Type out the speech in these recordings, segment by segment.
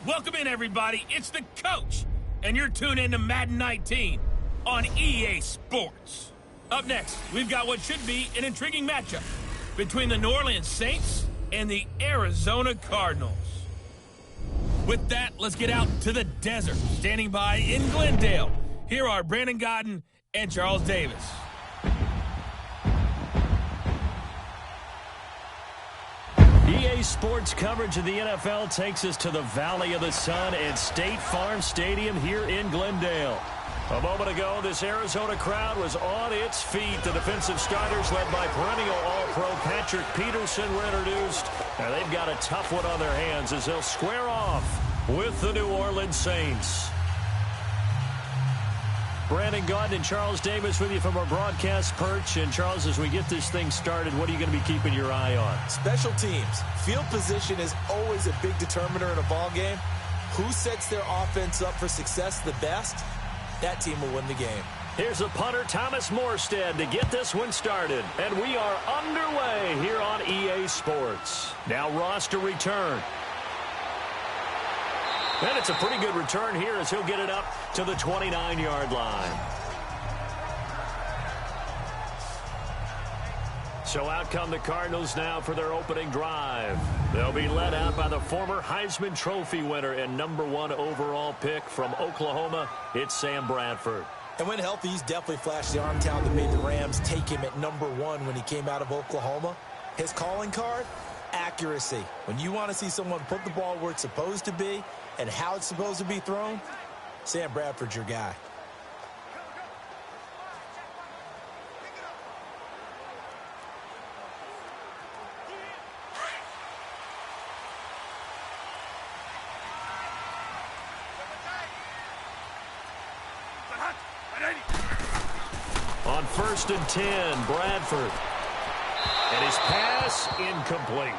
Welcome in, everybody. It's the coach, and you're tuned in to Madden 19 on EA Sports. Up next, we've got what should be an intriguing matchup between the New Orleans Saints and the Arizona Cardinals. With that, let's get out to the desert. Standing by in Glendale, here are Brandon Godden and Charles Davis. EA Sports coverage of the NFL takes us to the Valley of the Sun and State Farm Stadium here in Glendale. A moment ago, this Arizona crowd was on its feet. The defensive starters, led by perennial All-Pro Patrick Peterson, were introduced. Now they've got a tough one on their hands as they'll square off with the New Orleans Saints. Brandon Godden and Charles Davis with you from our broadcast perch. And, Charles, as we get this thing started, what are you going to be keeping your eye on? Special teams. Field position is always a big determiner in a ball game. Who sets their offense up for success the best? That team will win the game. Here's a punter, Thomas Morstead, to get this one started. And we are underway here on EA Sports. Now roster return. And it's a pretty good return here as he'll get it up to the 29-yard line. So out come the Cardinals now for their opening drive. They'll be led out by the former Heisman Trophy winner and #1 overall pick from Oklahoma. It's Sam Bradford. And when healthy, he's definitely flashed the arm talent that made the Rams take him at #1 when he came out of Oklahoma. His calling card, accuracy. When you want to see someone put the ball where it's supposed to be and how it's supposed to be thrown, Sam Bradford's your guy. On 1st and 10, Bradford. And his pass incomplete.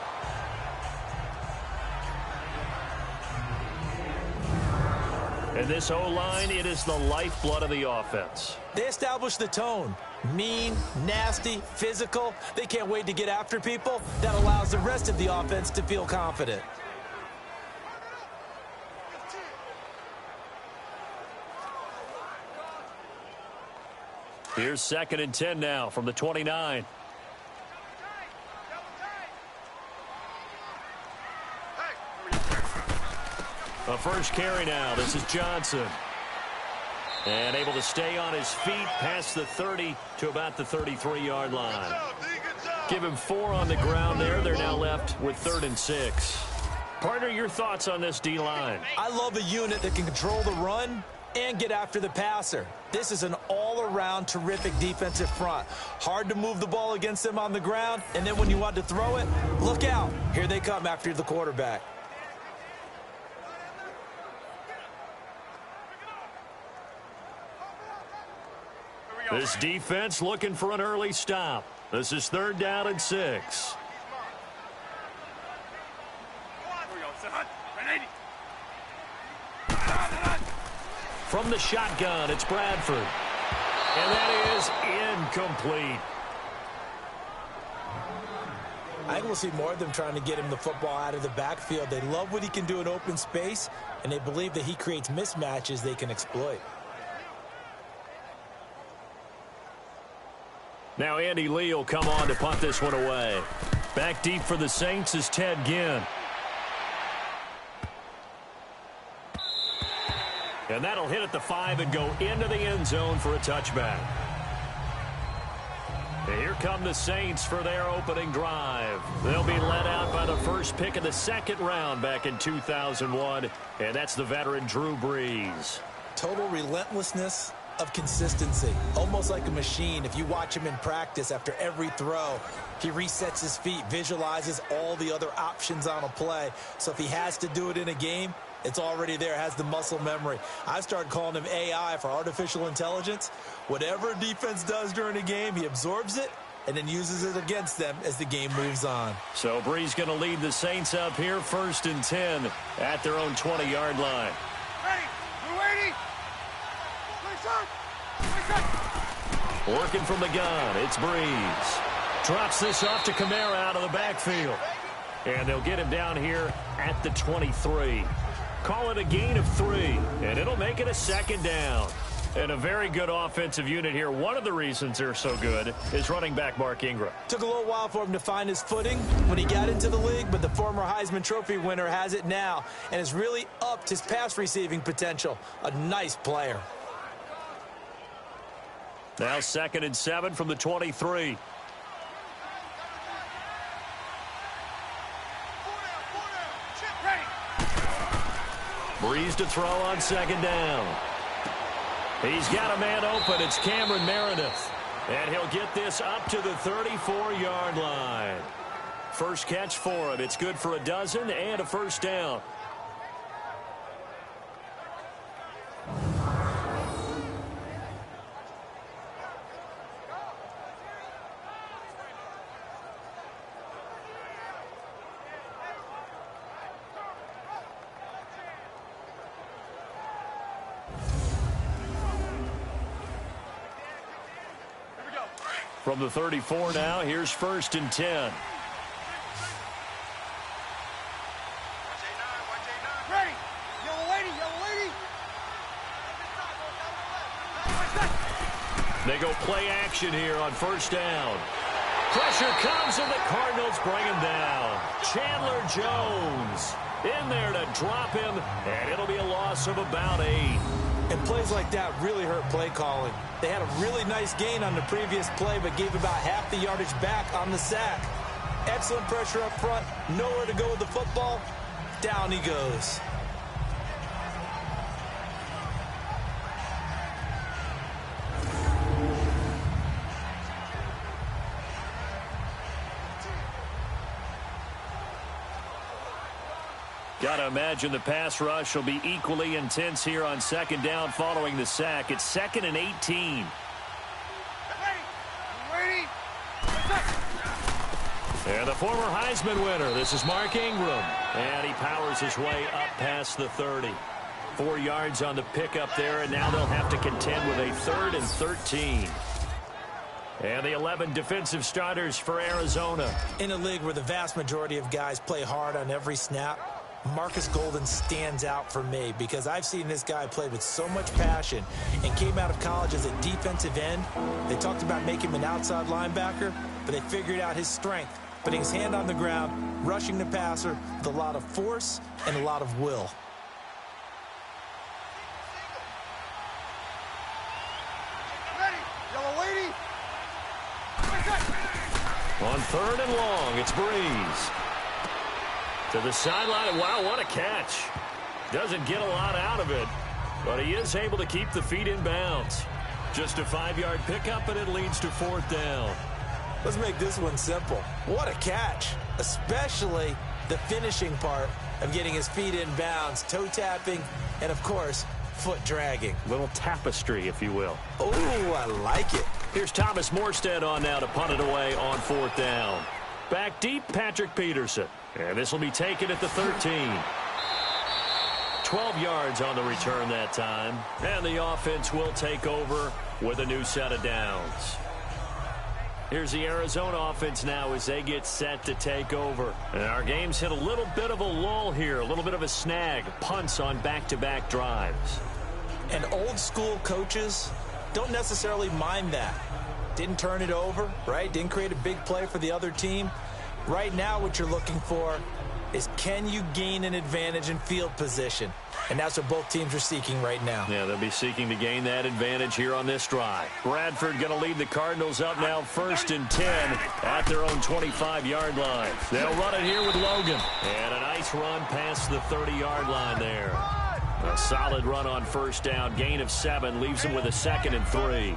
And this O-line, it is the lifeblood of the offense. They establish the tone. Mean, nasty, physical. They can't wait to get after people. That allows the rest of the offense to feel confident. Here's 2nd and 10 now from the 29. A first carry now. This is Johnson. And able to stay on his feet past the 30 to about the 33-yard line. Give him 4 on the ground there. They're now left with 3rd and 6. Partner, your thoughts on this D-line? I love a unit that can control the run and get after the passer. This is an all-around terrific defensive front. Hard to move the ball against them on the ground, and then when you want to throw it, look out. Here they come after the quarterback. This defense looking for an early stop. This is 3rd down and 6. From the shotgun, it's Bradford. And that is incomplete. I think we'll see more of them trying to get him the football out of the backfield. They love what he can do in open space, and they believe that he creates mismatches they can exploit. Now Andy Lee will come on to punt this one away. Back deep for the Saints is Ted Ginn. And that'll hit at the 5 and go into the end zone for a touchback. And here come the Saints for their opening drive. They'll be led out by the first pick of the 2nd round back in 2001. And that's the veteran Drew Brees. Total relentlessness of consistency, almost like a machine. If you watch him in practice, after every throw, he resets his feet, visualizes all the other options on a play. So if he has to do it in a game, it's already there, has the muscle memory. I started calling him AI for artificial intelligence. Whatever defense does during a game, he absorbs it and then uses it against them as the game moves on. So Brees going to lead the Saints up here, 1st and 10 at their own 20-yard line. Ready, we're waiting. Working from the gun, it's Brees. Drops this off to Kamara out of the backfield. And they'll get him down here at the 23. Call it a gain of 3, and it'll make it a second down. And a very good offensive unit here. One of the reasons they're so good is running back Mark Ingram. Took a little while for him to find his footing when he got into the league, but the former Heisman Trophy winner has it now and has really upped his pass receiving potential. A nice player. Now 2nd and 7 from the 23. Breeze to throw on 2nd down. He's got a man open. It's Cameron Meredith. And he'll get this up to the 34-yard line. First catch for him. It's good for a dozen and a first down. From the 34 now, here's 1st and 10. Ready. Yellow lady, yellow lady. They go play action here on 1st down. Pressure comes and the Cardinals bring him down. Chandler Jones in there to drop him, and it'll be a loss of about 8. And plays like that really hurt play calling. They had a really nice gain on the previous play, but gave about half the yardage back on the sack. Excellent pressure up front. Nowhere to go with the football. Down he goes. Got to imagine the pass rush will be equally intense here on 2nd down following the sack. It's 2nd and 18. Ready. And the former Heisman winner, this is Mark Ingram. And he powers his way up past the 30. 4 yards on the pickup there, and now they'll have to contend with a 3rd and 13. And the 11 defensive starters for Arizona. In a league where the vast majority of guys play hard on every snap, Marcus Golden stands out for me because I've seen this guy play with so much passion and came out of college as a defensive end. They talked about making him an outside linebacker, but they figured out his strength, putting his hand on the ground, rushing the passer with a lot of force and a lot of will. Ready. Yellow lady. On 3rd and long, it's Breeze. To the sideline. Wow, what a catch. Doesn't get a lot out of it, but he is able to keep the feet in bounds. Just a 5-yard pickup, and it leads to 4th down. Let's make this one simple. What a catch, especially the finishing part of getting his feet in bounds, toe tapping, and of course, foot dragging. Little tapestry, if you will. Oh, I like it. Here's Thomas Morstead on now to punt it away on 4th down. Back deep, Patrick Peterson. And this will be taken at the 13. 12 yards on the return that time. And the offense will take over with a new set of downs. Here's the Arizona offense now as they get set to take over. And our game's hit a little bit of a lull here, a little bit of a snag. Punts on back-to-back drives. And old school coaches don't necessarily mind that. Didn't turn it over, right? Didn't create a big play for the other team. Right now what you're looking for is can you gain an advantage in field position? And that's what both teams are seeking right now. Yeah, they'll be seeking to gain that advantage here on this drive. Bradford going to lead the Cardinals up now 1st and 10 at their own 25-yard line. They'll run it here with Logan. And a nice run past the 30-yard line there. A solid run on 1st down. Gain of 7 leaves them with a 2nd and 3.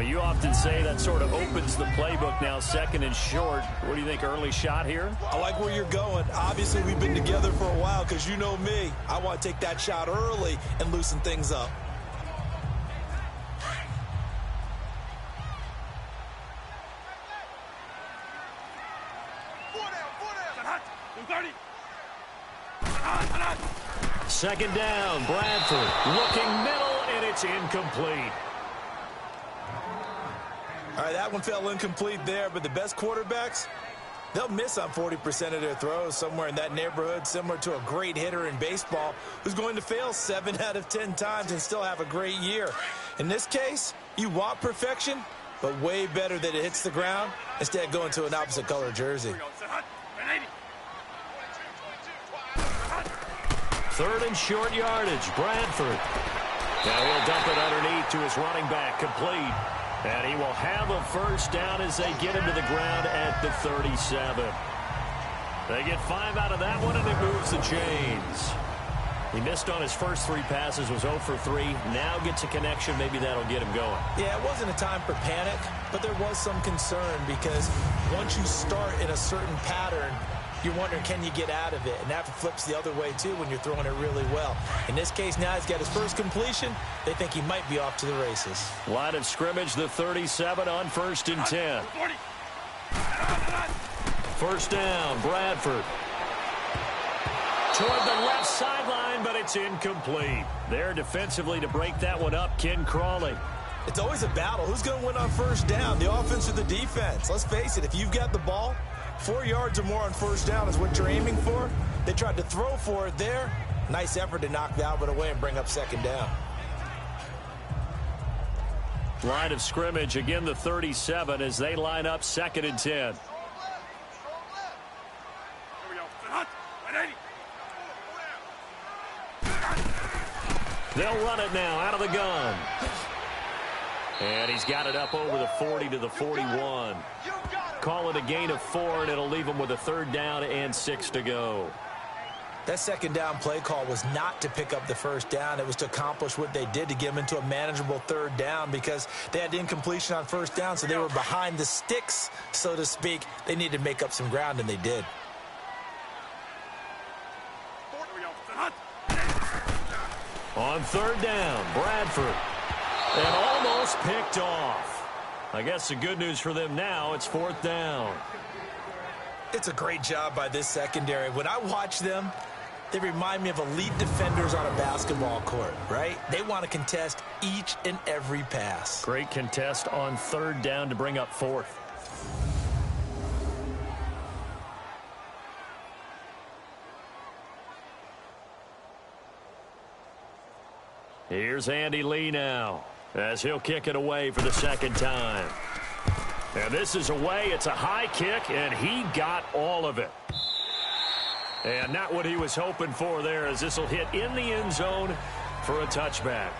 You often say that sort of opens the playbook now, 2nd and short. What do you think, early shot here? I like where you're going. Obviously, we've been together for a while because you know me. I want to take that shot early and loosen things up. Second down, Bradford looking middle, and it's incomplete. All right, that one fell incomplete there, but the best quarterbacks, They'll miss on 40% of their throws, somewhere in that neighborhood, similar to a great hitter in baseball who's going to fail 7 out of 10 times and still have a great year. In this case, you want perfection, but way better that it hits the ground instead of going to an opposite color jersey. Third and short yardage, Bradford. Now he'll dump it underneath to his running back, complete. And he will have a first down as they get him to the ground at the 37. They get 5 out of that one, and it moves the chains. He missed on his first 3 passes, was 0 for 3. Now gets a connection. Maybe that'll get him going. Yeah, it wasn't a time for panic, but there was some concern because once you start in a certain pattern, you're wondering, can you get out of it? And that flips the other way, too, when you're throwing it really well. In this case, now he's got his first completion. They think he might be off to the races. Line of scrimmage, the 37 on 1st and 10. First down, Bradford. Toward the left sideline, but it's incomplete. There defensively to break that one up, Ken Crawley. It's always a battle. Who's going to win on first down, the offense or the defense? Let's face it, if you've got the ball, 4 yards or more on first down is what you're aiming for. They tried to throw for it there. Nice effort to knock the outlet away and bring up second down. Line of scrimmage, again the 37 as they line up 2nd and 10. They'll run it now out of the gun. And he's got it up over the 40 to the 41. Call it a gain of 4, and it'll leave him with a 3rd down and 6 to go. That second down play call was not to pick up the first down. It was to accomplish what they did to get them into a manageable 3rd down because they had incompletion on first down, so they were behind the sticks, so to speak. They needed to make up some ground, and they did. On 3rd down, Bradford. And almost picked off. I guess the good news for them now, it's 4th down. It's a great job by this secondary. When I watch them, they remind me of elite defenders on a basketball court, right? They want to contest each and every pass. Great contest on 3rd down to bring up 4th. Here's Andy Lee now as he'll kick it away for the 2nd time. And this is away. It's a high kick, and he got all of it. And not what he was hoping for there, as this will hit in the end zone for a touchback.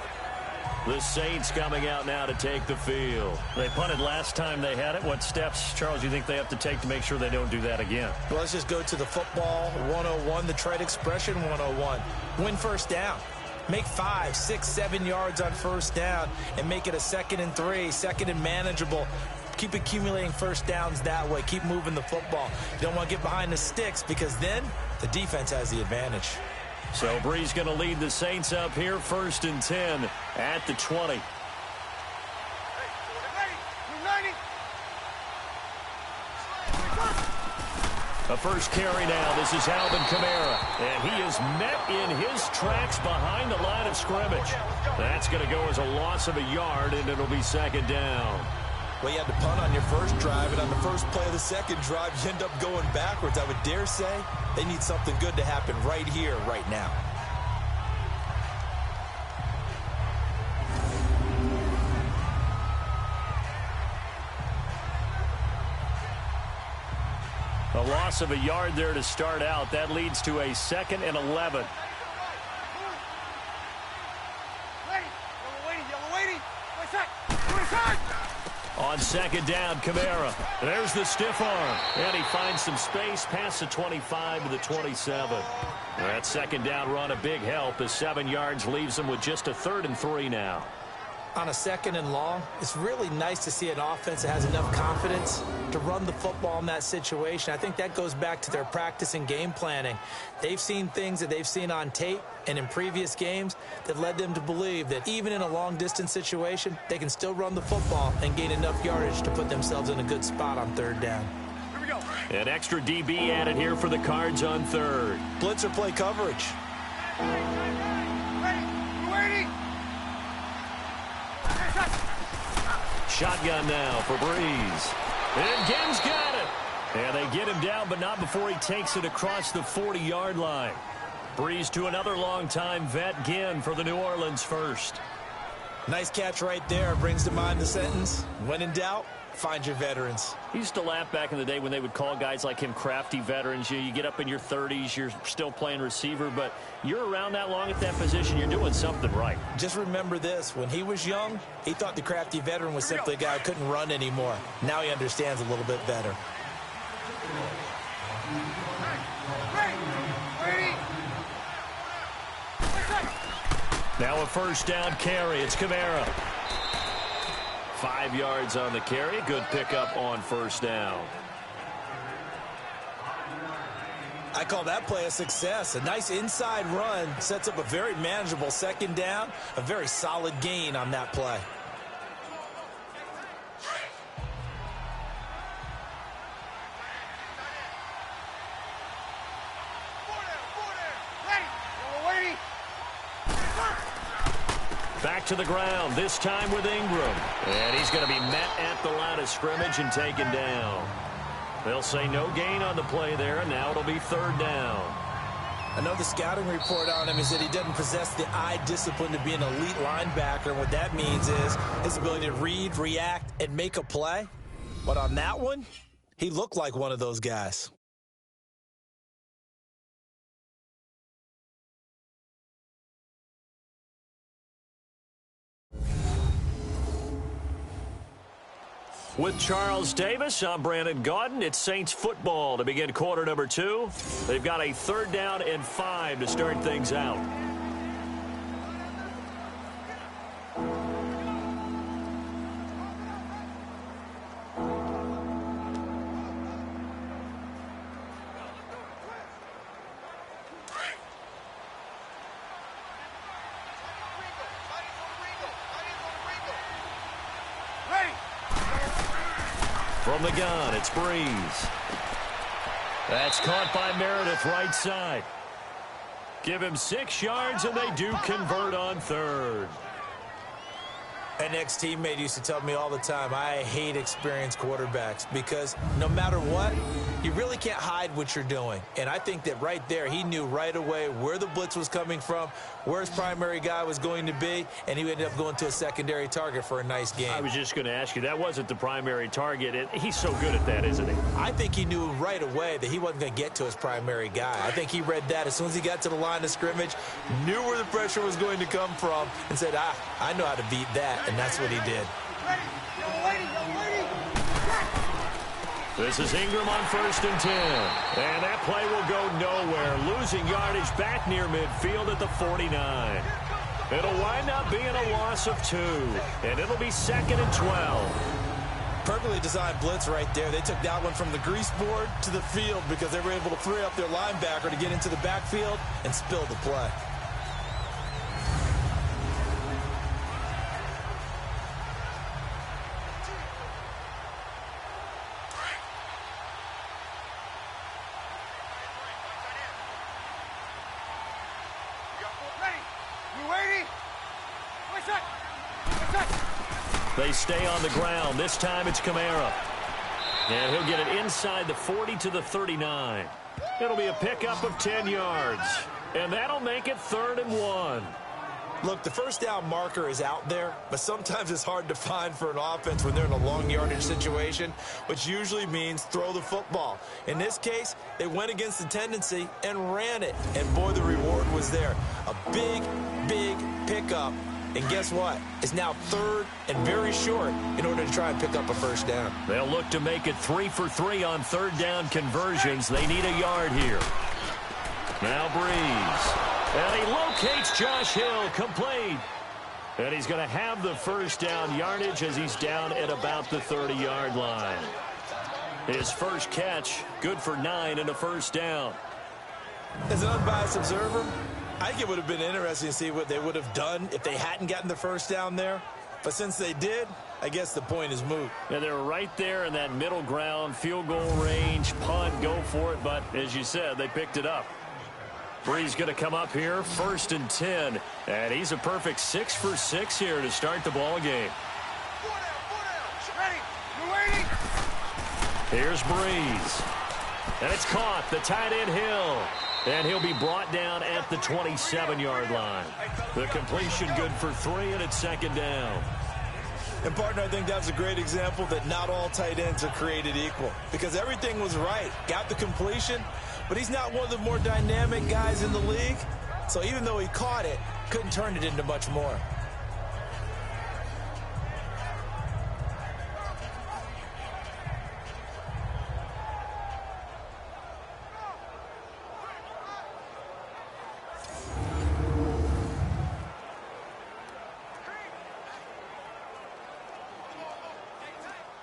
The Saints coming out now to take the field. They punted last time they had it. What steps, Charles, do you think they have to take to make sure they don't do that again? Well, let's just go to the football 101, the trade expression 101. Win first down. Make 5, 6, 7 yards on first down and make it a 2nd and 3, 2nd and manageable. Keep accumulating first downs that way. Keep moving the football. You don't want to get behind the sticks because then the defense has the advantage. So Bree's going to lead the Saints up here, 1st and 10 at the 20. A first carry now. This is Alvin Kamara. And he is met in his tracks behind the line of scrimmage. That's going to go as a loss of a yard, and it'll be 2nd down. Well, you had to punt on your first drive, and on the first play of the second drive, you end up going backwards. I would dare say they need something good to happen right here, right now. A loss of a yard there to start out. That leads to a 2nd and 11. On 2nd down, Kamara. There's the stiff arm. And he finds some space past the 25 to the 27. That 2nd down run a big help as 7 yards leaves him with just a 3rd and 3 now. On a 2nd and long, it's really nice to see an offense that has enough confidence to run the football in that situation. I think that goes back to their practice and game planning. They've seen things that they've seen on tape and in previous games that led them to believe that even in a long-distance situation, they can still run the football and gain enough yardage to put themselves in a good spot on 3rd down. Here we go. An extra DB added here for the Cards on 3rd. Blitzer play coverage. Shotgun now for Breeze. And Gibbs got it. And they get him down, but not before he takes it across the 40-yard line. Breeze to another longtime vet, Ginn, for the New Orleans first. Nice catch right there. Brings to mind the sentence, when in doubt, find your veterans. He used to laugh back in the day when they would call guys like him crafty veterans. You get up in your 30s, you're still playing receiver, but you're around that long at that position, you're doing something right. Just remember this. When he was young, he thought the crafty veteran was simply a guy who couldn't run anymore. Now he understands a little bit better. Now a first down carry. It's Kamara. 5 yards on the carry. Good pickup on first down. I call that play a success. A nice inside run sets up a very manageable second down. A very solid gain on that play. Back to the ground, this time with Ingram. And he's going to be met at the line of scrimmage and taken down. They'll say no gain on the play there, and now it'll be third down. I know the scouting report on him is that he doesn't possess the eye discipline to be an elite linebacker. And what that means is his ability to read, react, and make a play. But on that one, he looked like one of those guys. With Charles Davis, I'm Brandon Gaudin. It's Saints football to begin quarter number 2. They've got a third down and 5 to start things out. From the gun, it's Breeze. That's caught by Meredith right side. Give him 6 yards, and they do convert on third. An ex-teammate used to tell me all the time, I hate experienced quarterbacks because no matter what, you really can't hide what you're doing. And I think that right there, he knew right away where the blitz was coming from, where his primary guy was going to be, and he ended up going to a secondary target for a nice game. I was just going to ask you, that wasn't the primary target. He's so good at that, isn't he? I think he knew right away that he wasn't going to get to his primary guy. I think he read that as soon as he got to the line of scrimmage, knew where the pressure was going to come from, and said, I know how to beat that. And that's what he did. This is Ingram on 1st and 10. And that play will go nowhere. Losing yardage back near midfield at the 49. It'll wind up being a loss of 2. And it'll be 2nd and 12. Perfectly designed blitz right there. They took that one from the grease board to the field because they were able to free up their linebacker to get into the backfield and spill the play. They stay on the ground. This time it's Kamara. And he'll get it inside the 40 to the 39. It'll be a pickup of 10 yards. And that'll make it 3rd and 1. Look, the first down marker is out there, but sometimes it's hard to find for an offense when they're in a long yardage situation, which usually means throw the football. In this case, they went against the tendency and ran it. And boy, the reward was there. A big, big pickup. And guess what? It's now 3rd and very short in order to try and pick up a first down. They'll look to make it 3 for 3 on 3rd down conversions. They need a yard here. Now Breeze. And he locates Josh Hill, complete. And he's going to have the first down yardage as he's down at about the 30-yard line. His first catch, good for 9 and a first down. As an unbiased observer, I think it would have been interesting to see what they would have done if they hadn't gotten the first down there. But since they did, I guess the point is moot. And they're right there in that middle ground, field goal range, punt, go for it. But as you said, they picked it up. Breeze going to come up here, 1st and 10. And he's a perfect 6 for 6 here to start the ball game. Here's Breeze. And it's caught. The tight end Hill. And he'll be brought down at the 27-yard line. The completion good for 3, and it's second down. And, partner, I think that's a great example that not all tight ends are created equal. Because everything was right. Got the completion, but he's not one of the more dynamic guys in the league. So even though he caught it, couldn't turn it into much more.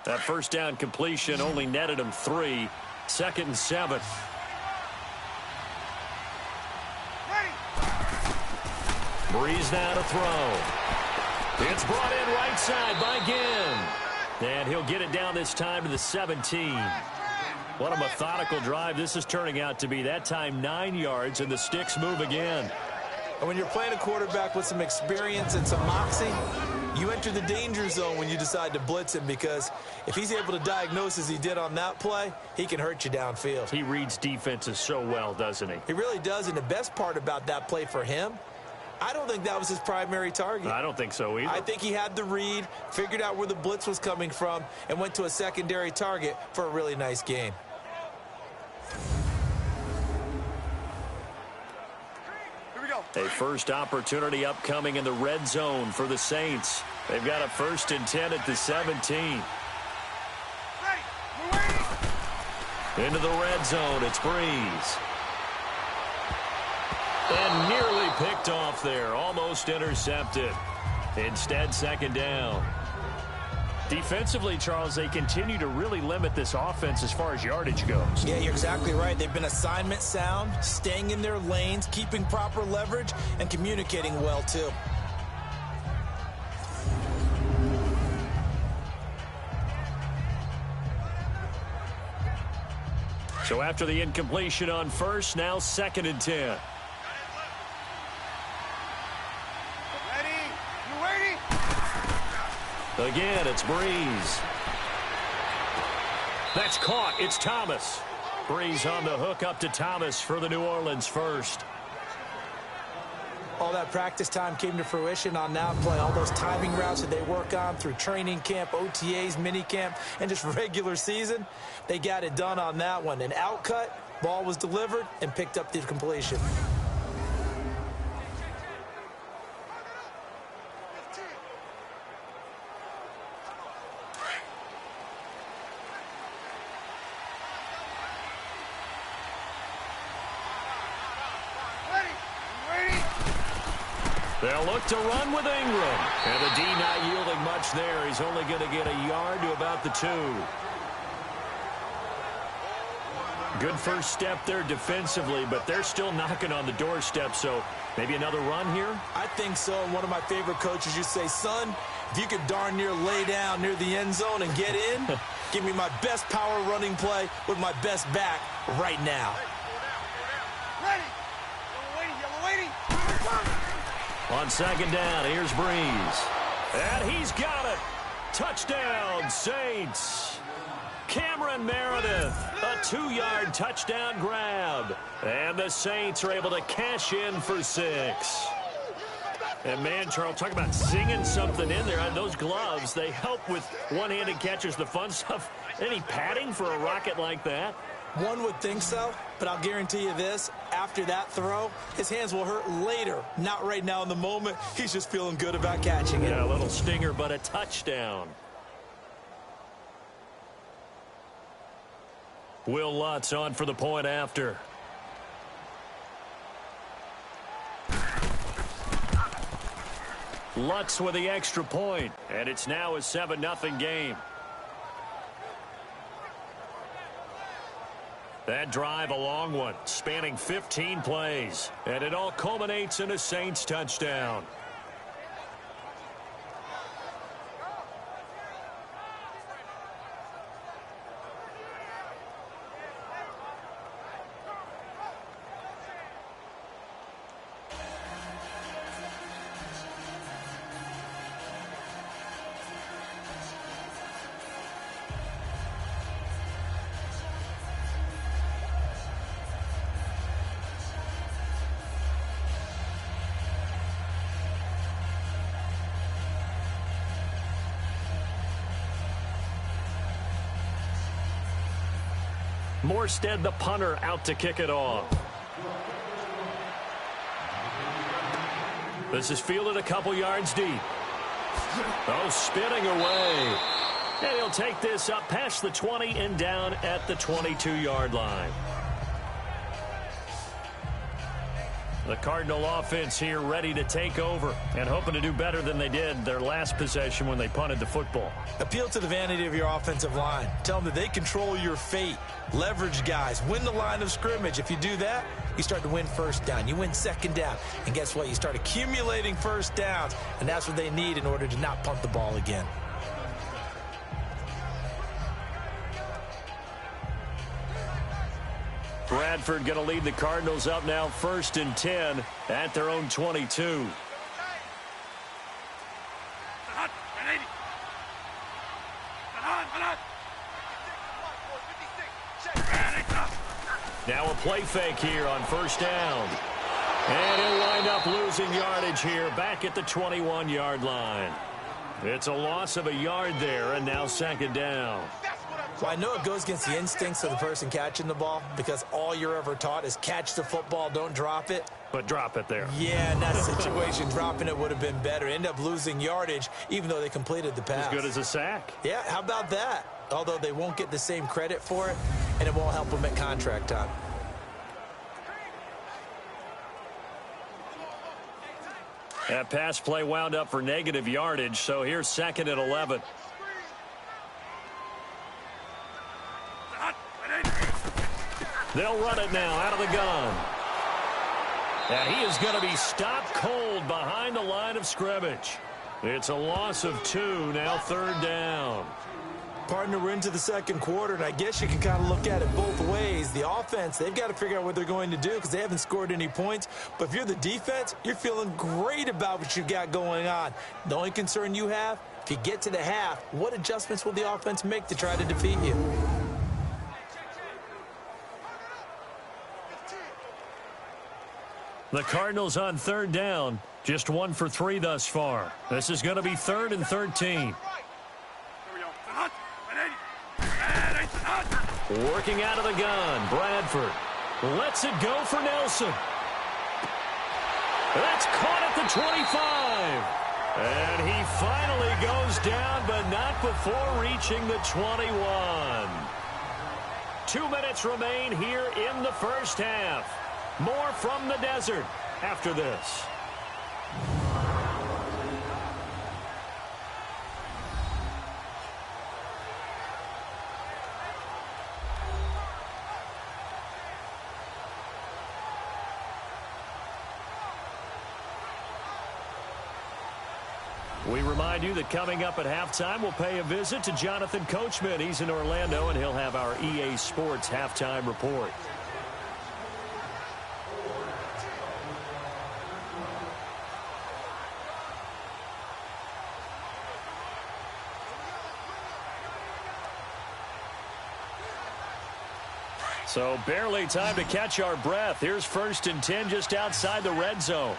That first down completion only netted him 3. 2nd and 7. Breeze now to throw. It's brought in right side by Ginn. And he'll get it down this time to the 17. What a methodical drive this is turning out to be. That time 9 yards, and the sticks move again. And when you're playing a quarterback with some experience and some moxie, you enter the danger zone when you decide to blitz him, because if he's able to diagnose as he did on that play, he can hurt you downfield. He reads defenses so well, doesn't he? He really does, and the best part about that play for him, I don't think that was his primary target. I don't think so either. I think he had the read, figured out where the blitz was coming from, and went to a secondary target for a really nice gain. A first opportunity upcoming in the red zone for the Saints. They've got a 1st and 10 at the 17. Into the red zone, it's Breeze. And nearly picked off there, almost intercepted. Instead, 2nd down. Defensively, Charles, they continue to really limit this offense as far as yardage goes. Yeah, you're exactly right. They've been assignment sound, staying in their lanes, keeping proper leverage, and communicating well, too. So after the incompletion on first, now 2nd and 10. Again, it's Breeze. That's caught. It's Thomas. Breeze on the hook up to Thomas for the New Orleans first. All that practice time came to fruition on that play. All those timing routes that they work on through training camp, OTAs, minicamp, and just regular season, they got it done on that one. An outcut, ball was delivered, and picked up the completion. They'll look to run with Ingram. And the D not yielding much there. He's only going to get a yard to about the 2. Good first step there defensively, but they're still knocking on the doorstep, so maybe another run here? I think so. And one of my favorite coaches used to say, son, if you could darn near lay down near the end zone and get in, give me my best power running play with my best back right now. Ready. Yellow lady. On 2nd down, here's Breeze. And he's got it. Touchdown, Saints. Cameron Meredith, a 2-yard touchdown grab. And the Saints are able to cash in for 6. And, man, Charles, talk about singing something in there. And those gloves, they help with one-handed catches, the fun stuff. Any padding for a rocket like that? One would think so, but I'll guarantee you this. After that throw, his hands will hurt later. Not right now in the moment. He's just feeling good about catching it. Yeah, a little stinger, but a touchdown. Will Lutz on for the point after. Lutz with the extra point, and it's now a 7-0 game. That drive, a long one, spanning 15 plays, and it all culminates in a Saints touchdown. Morstead, the punter, out to kick it off. This is fielded a couple yards deep. Oh, spinning away. And he'll take this up past the 20 and down at the 22-yard line. The Cardinal offense here ready to take over and hoping to do better than they did their last possession when they punted the football. Appeal to the vanity of your offensive line. Tell them that they control your fate. Leverage guys. Win the line of scrimmage. If you do that, you start to win first down. You win second down. And guess what? You start accumulating first downs. And that's what they need in order to not punt the ball again. Bradford going to lead the Cardinals up now 1st and 10 at their own 22. Now a play fake here on 1st down. And he'll wind up losing yardage here back at the 21-yard line. It's a loss of a yard there, and now 2nd down. Well, I know it goes against the instincts of the person catching the ball because all you're ever taught is catch the football, don't drop it. But drop it there. Yeah, in that situation, dropping it would have been better. End up losing yardage, even though they completed the pass. As good as a sack. Yeah, how about that? Although they won't get the same credit for it, and it won't help them at contract time. That pass play wound up for negative yardage, so here's 2nd and 11. They'll run it now out of the gun. And he is going to be stopped cold behind the line of scrimmage. It's a loss of 2, now 3rd down. Partner, we're into the 2nd quarter, and I guess you can kind of look at it both ways. The offense, they've got to figure out what they're going to do because they haven't scored any points. But if you're the defense, you're feeling great about what you've got going on. The only concern you have, if you get to the half, what adjustments will the offense make to try to defeat you? The Cardinals on 3rd down, just 1 for 3 thus far. This is going to be 3rd and 13. Working out of the gun, Bradford lets it go for Nelson. That's caught at the 25. And he finally goes down, but not before reaching the 21. 2 minutes remain here in the 1st half. More from the desert after this. We remind you that coming up at halftime, we'll pay a visit to Jonathan Coachman. He's in Orlando, and he'll have our EA Sports halftime report. So barely time to catch our breath. Here's 1st and 10 just outside the red zone.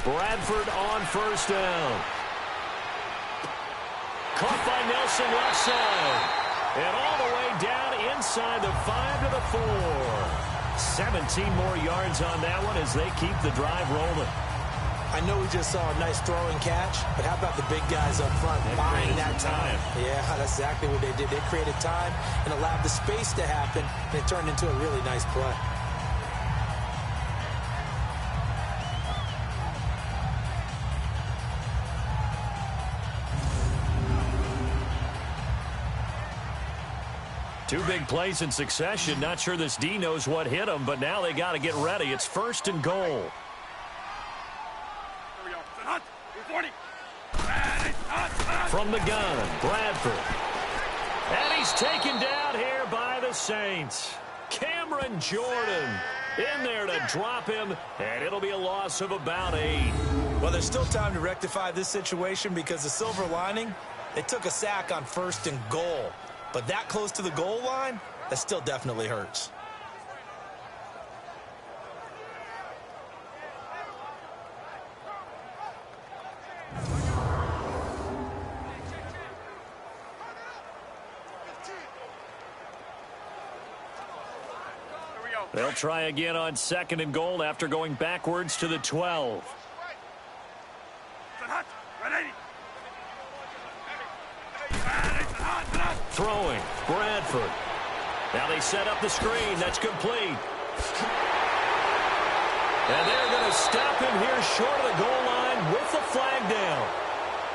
Bradford on 1st down. Caught by Nelson left side. And all the way down inside the 5 to the 4. 17 more yards on that one as they keep the drive rolling. I know we just saw a nice throwing catch, but how about the big guys up front buying that time? Yeah, that's exactly what they did. They created time and allowed the space to happen, and it turned into a really nice play. Two big plays in succession. Not sure this D knows what hit him, but now they got to get ready. It's 1st and goal. From the gun, Bradford. And he's taken down here by the Saints. Cameron Jordan in there to drop him, and it'll be a loss of about 8. Well, there's still time to rectify this situation because the silver lining, they took a sack on 1st and goal. But that close to the goal line, that still definitely hurts. They'll try again on 2nd and goal after going backwards to the 12. Throwing, Bradford. Now they set up the screen. That's complete. And they're going to stop him here short of the goal line with the flag down.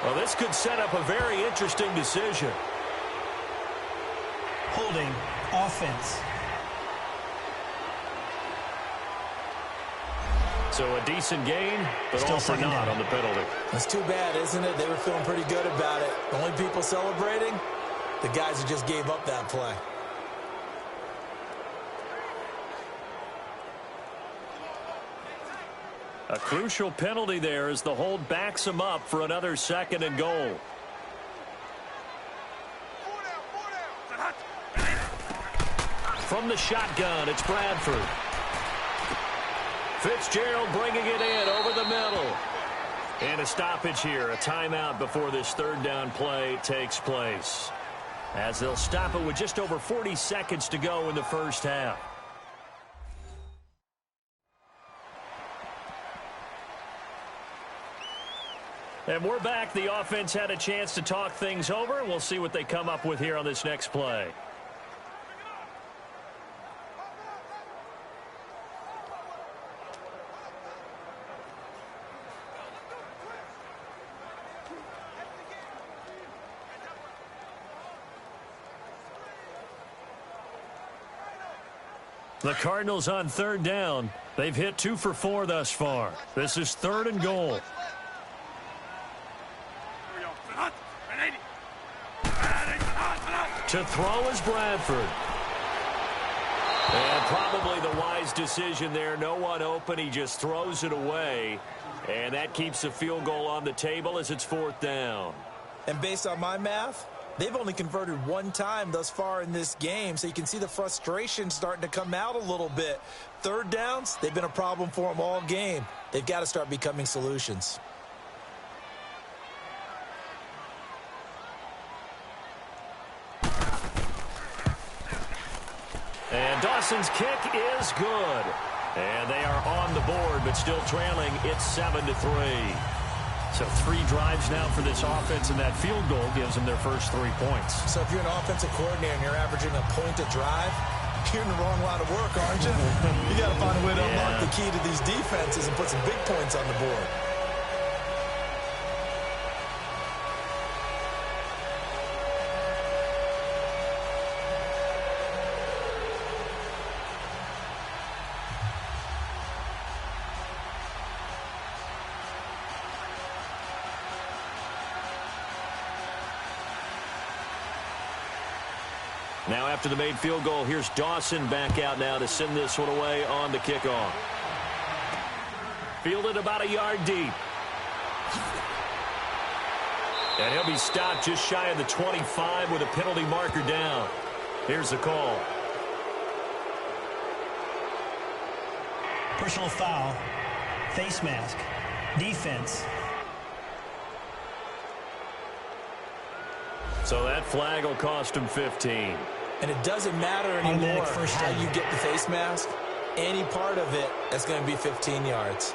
Well, this could set up a very interesting decision. Holding, offense. So a decent gain, but Still all for naught on the penalty. That's too bad, isn't it? They were feeling pretty good about it. The only people celebrating, the guys who just gave up that play. A crucial penalty there as the hold backs him up for another 2nd and goal. From the shotgun, it's Bradford. Fitzgerald bringing it in over the middle. And a stoppage here, a timeout before this 3rd down play takes place. As they'll stop it with just over 40 seconds to go in the first half. And we're back. The offense had a chance to talk things over. We'll see what they come up with here on this next play. The Cardinals on 3rd down. They've hit 2 for 4 thus far. This is 3rd and goal. To throw is Bradford. And probably the wise decision there. No one open. He just throws it away. And that keeps the field goal on the table as it's 4th down. And based on my math, they've only converted 1 time thus far in this game, so you can see the frustration starting to come out a little bit. 3rd downs, they've been a problem for them all game. They've got to start becoming solutions. And Dawson's kick is good. And they are on the board, but still trailing. It's 7-3. So 3 drives now for this offense, and that field goal gives them their first 3 points. So if you're an offensive coordinator and you're averaging a point a drive, you're in the wrong line of work, aren't you? You got to find a way to unlock the key to these defenses and put some big points on the board. Now after the made field goal, here's Dawson back out now to send this one away on the kickoff. Fielded about a yard deep. And he'll be stopped just shy of the 25 with a penalty marker down. Here's the call. Personal foul. Face mask. Defense. So that flag will cost him 15. And it doesn't matter anymore how you get the face mask. Any part of it, that's going to be 15 yards.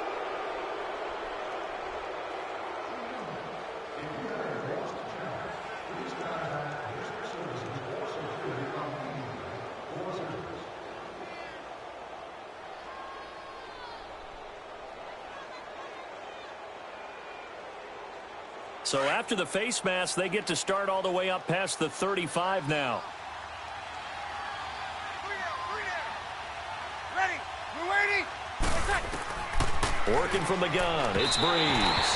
So after the face mask, they get to start all the way up past the 35 now. Ready. We're waiting. Working from the gun, it's Breeze.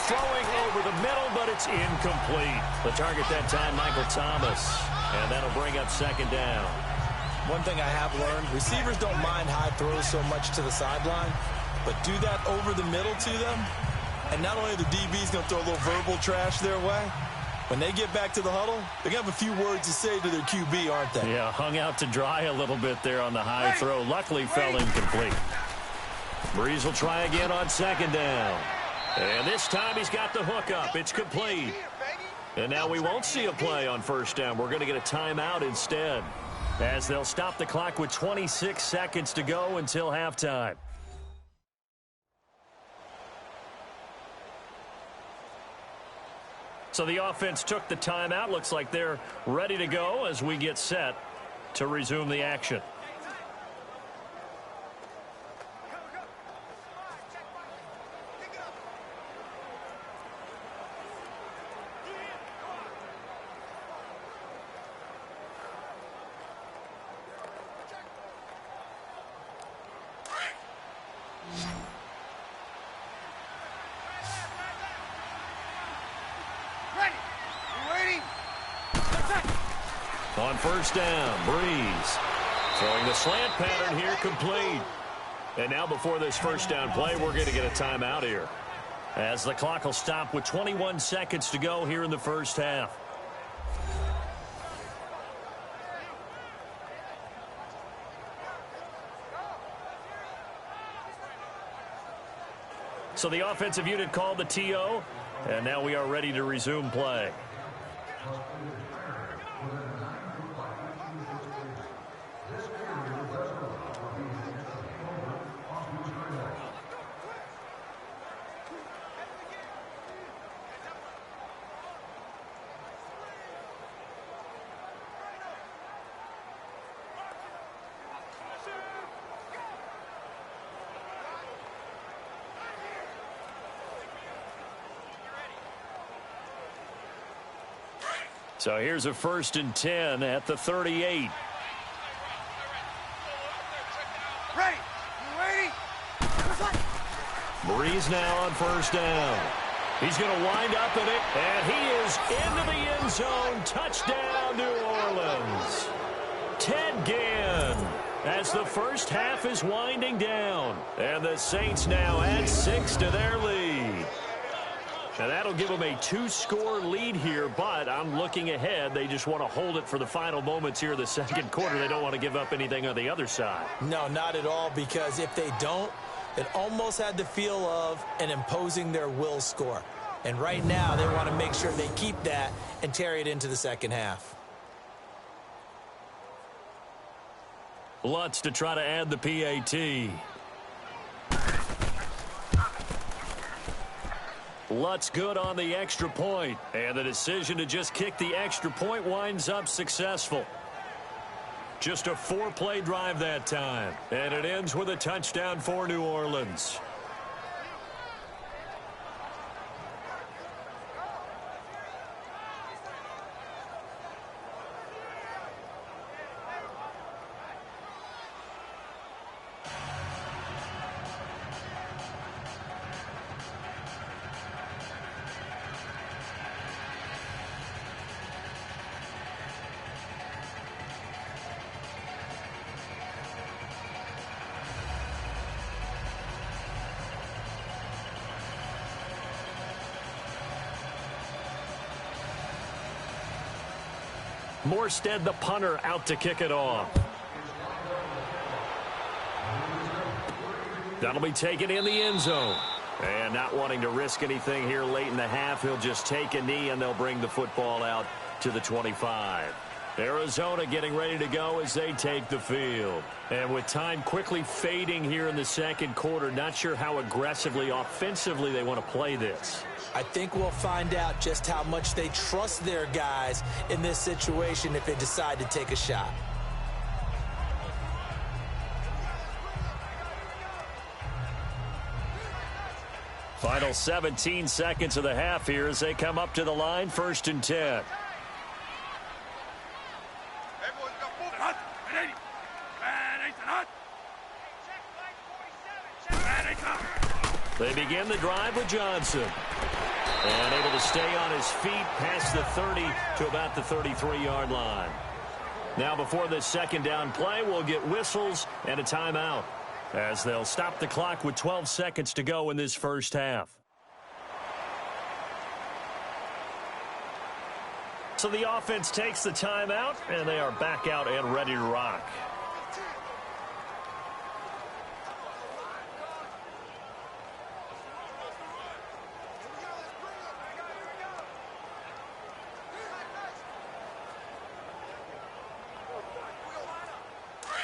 Throwing over the middle, but it's incomplete. The target that time, Michael Thomas. And that'll bring up 2nd down. One thing I have learned, receivers don't mind high throws so much to the sideline, but do that over the middle to them, and not only are the DBs going to throw a little verbal trash their way, when they get back to the huddle, they're going to have a few words to say to their QB, aren't they? Yeah, hung out to dry a little bit there on the high throw. Luckily fell incomplete. Breeze will try again on 2nd down. And this time he's got the hook up. It's complete. And now we won't see a play on 1st down. We're going to get a timeout instead. as they'll stop the clock with 26 seconds to go until halftime. So the offense took the timeout. Looks like they're ready to go as we get set to resume the action. On first down, Breeze throwing the slant pattern here, complete. And now before this first down play, we're going to get a timeout here, as the clock will stop with 21 seconds to go here in the first half. So the offensive unit called the TO, and now we are ready to resume play. So here's a 1st and 10 at the 38. Ready. You ready? Breeze now on first down. He's going to wind up in it, and he is into the end zone. Touchdown, New Orleans. Ted Ginn, as the first half is winding down. And the Saints now add 6 to their lead. Now that'll give them a 2-score lead here, but I'm looking ahead. They just want to hold it for the final moments here in the second quarter. They don't want to give up anything on the other side. No, not at all, because if they don't, it almost had the feel of an imposing their will score. And right now, they want to make sure they keep that and carry it into the second half. Lutz to try to add the PAT. Lutz good on the extra point, and the decision to just kick the extra point winds up successful. Just a 4-play drive that time, and it ends with a touchdown for New Orleans. Morstead, the punter, out to kick it off. That'll be taken in the end zone. And not wanting to risk anything here late in the half, he'll just take a knee, and they'll bring the football out to the 25. Arizona getting ready to go as they take the field. And with time quickly fading here in the second quarter, not sure how aggressively, offensively they want to play this. I think we'll find out just how much they trust their guys in this situation if they decide to take a shot. Final 17 seconds of the half here as they come up to the line, 1st and 10. They begin the drive with Johnson. And able to stay on his feet past the 30 to about the 33-yard line. Now before this second down play, we'll get whistles and a timeout, as they'll stop the clock with 12 seconds to go in this first half. So the offense takes the timeout, and they are back out and ready to rock.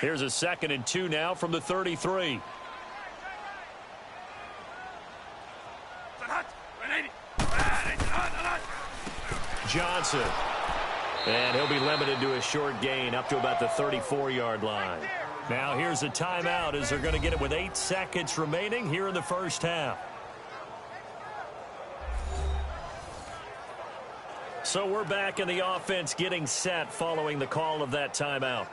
Here's a 2nd and 2 now from the 33. Johnson. And he'll be limited to a short gain up to about the 34-yard line. Now here's a timeout as they're going to get it with 8 seconds remaining here in the first half. So we're back in the offense getting set following the call of that timeout.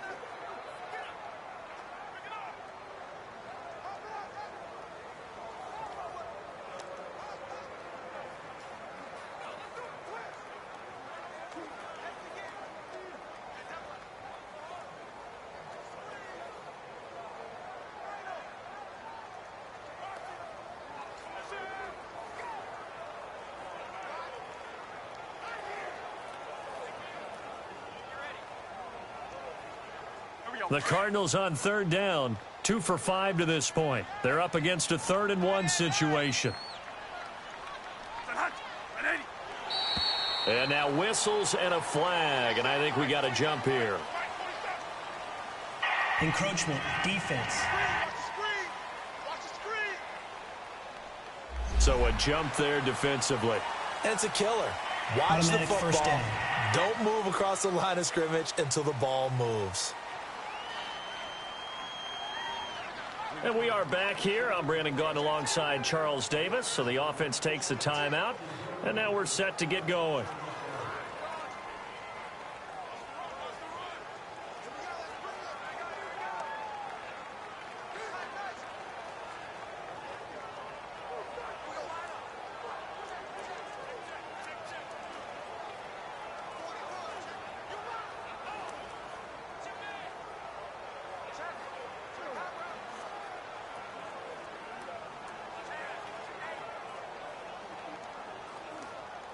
The Cardinals on 3rd down, 2 for 5 to this point. They're up against a 3rd and 1 situation. And now whistles and a flag, and I think we got a jump here. Encroachment, defense. So a jump there defensively. And it's a killer. Watch the Automatic first football. down. Don't move across the line of scrimmage until the ball moves. And we are back here. I'm Brandon Gaudin alongside Charles Davis. So the offense takes the timeout, and now we're set to get going.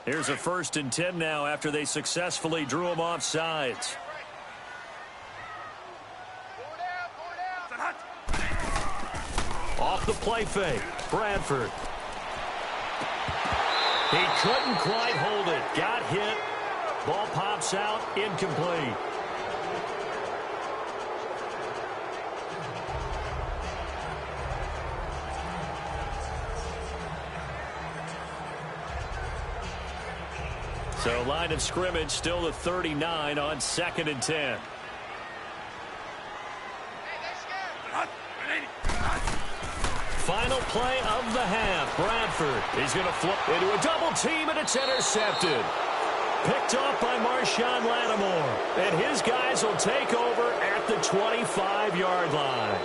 Here's a 1st and 10 now after they successfully drew him off sides. Off the play fake, Bradford. He couldn't quite hold it. Got hit. Ball pops out, incomplete. So line of scrimmage still the 39 on 2nd and 10. Final play of the half. Bradford is going to flip into a double team, and it's intercepted. Picked off by Marshawn Lattimore. And his guys will take over at the 25-yard line.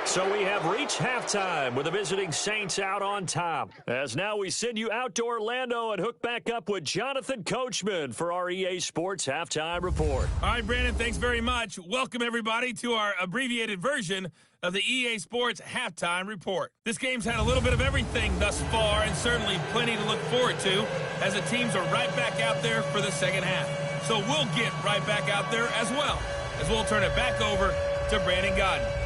So we have reached halftime with the visiting Saints out on top. As now we send you out to Orlando and hook back up with Jonathan Coachman for our EA Sports Halftime Report. All right, Brandon, thanks very much. Welcome, everybody, to our abbreviated version of the EA Sports Halftime Report. This game's had a little bit of everything thus far, and certainly plenty to look forward to, as the teams are right back out there for the second half. So we'll get right back out there as well, as we'll turn it back over to Brandon Gaudin.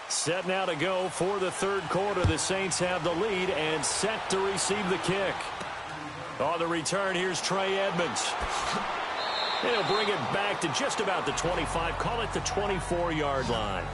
Set now to go for the 3rd quarter. The Saints have the lead and set to receive the kick. On the return, here's Trey Edmonds. He'll bring it back to just about the 25. Call it the 24-yard line.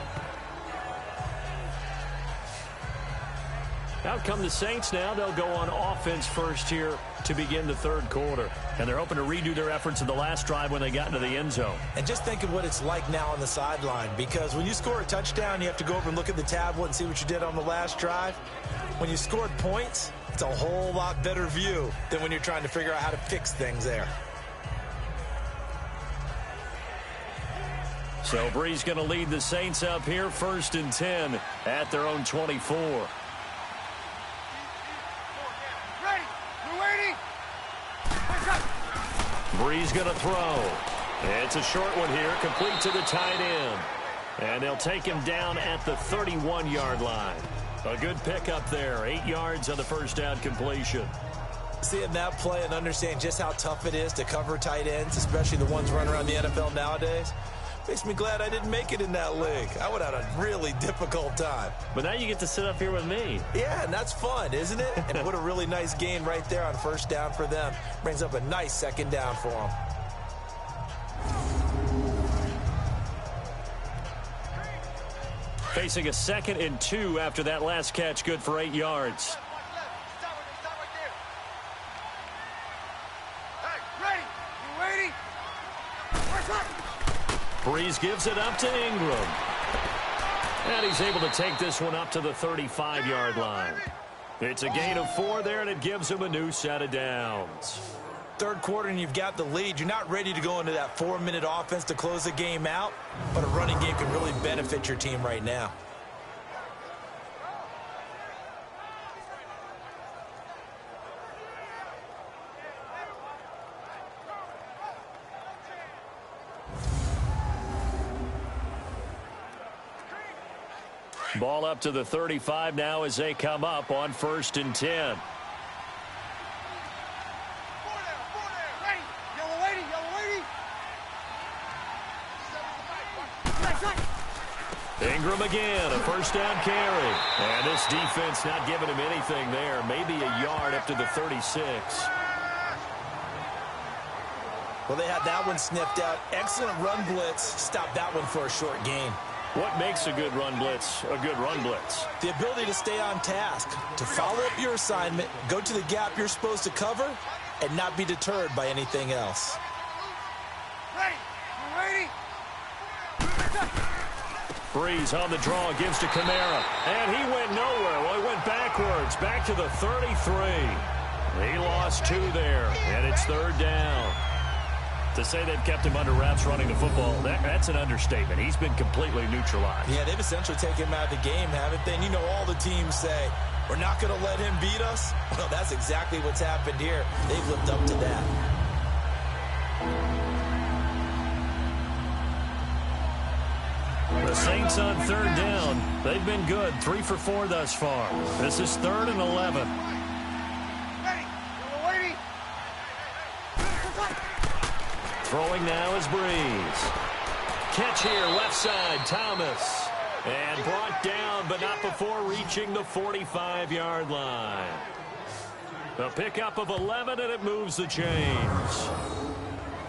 Out come the Saints now. They'll go on offense first here to begin the 3rd quarter. And they're hoping to redo their efforts in the last drive when they got into the end zone. And just think of what it's like now on the sideline, because when you score a touchdown, you have to go over and look at the tablet and see what you did on the last drive. When you scored points, it's a whole lot better view than when you're trying to figure out how to fix things there. So Bree's going to lead the Saints up here, 1st and 10 at their own 24. Ready. Bree's going to throw. It's a short one here, complete to the tight end. And they'll take him down at the 31-yard line. A good pickup there. 8 yards on the first down completion. Seeing that play and understand just how tough it is to cover tight ends, especially the ones running around the NFL nowadays, makes me glad I didn't make it in that league. I would have had a really difficult time. But now you get to sit up here with me. Yeah, and that's fun, isn't it? And what a really nice gain right there on first down for them. Brings up a nice second down for them. Facing a 2nd and 2 after that last catch, good for 8 yards. Breeze gives it up to Ingram. And he's able to take this one up to the 35-yard line. It's a gain of 4 there, and it gives him a new set of downs. Third quarter and you've got the lead. You're not ready to go into that 4-minute offense to close the game out, but a running game can really benefit your team right now. Ball up to the 35 now as they come up on 1st and 10. Ingram again, a first down carry. And this defense not giving him anything there. Maybe a yard up to the 36. Well, they had that one sniffed out. Excellent run blitz. Stopped that one for a short gain. What makes a good run blitz a good run blitz? The ability to stay on task, to follow up your assignment, go to the gap you're supposed to cover, and not be deterred by anything else. Breeze on the draw, gives to Kamara. And he went nowhere. Well, he went backwards, back to the 33. He lost 2 there, and it's 3rd down. To say they've kept him under wraps running the football, that's an understatement. He's been completely neutralized. Yeah, they've essentially taken him out of the game, haven't they? And you know all the teams say, we're not going to let him beat us. Well, that's exactly what's happened here. They've lived up to that. The Saints on 3rd down. They've been good, 3 for 4 thus far. This is 3rd and 11. Throwing now is Breeze. Catch here, left side, Thomas. And brought down, but not before reaching the 45-yard line. A pickup of 11, and it moves the chains.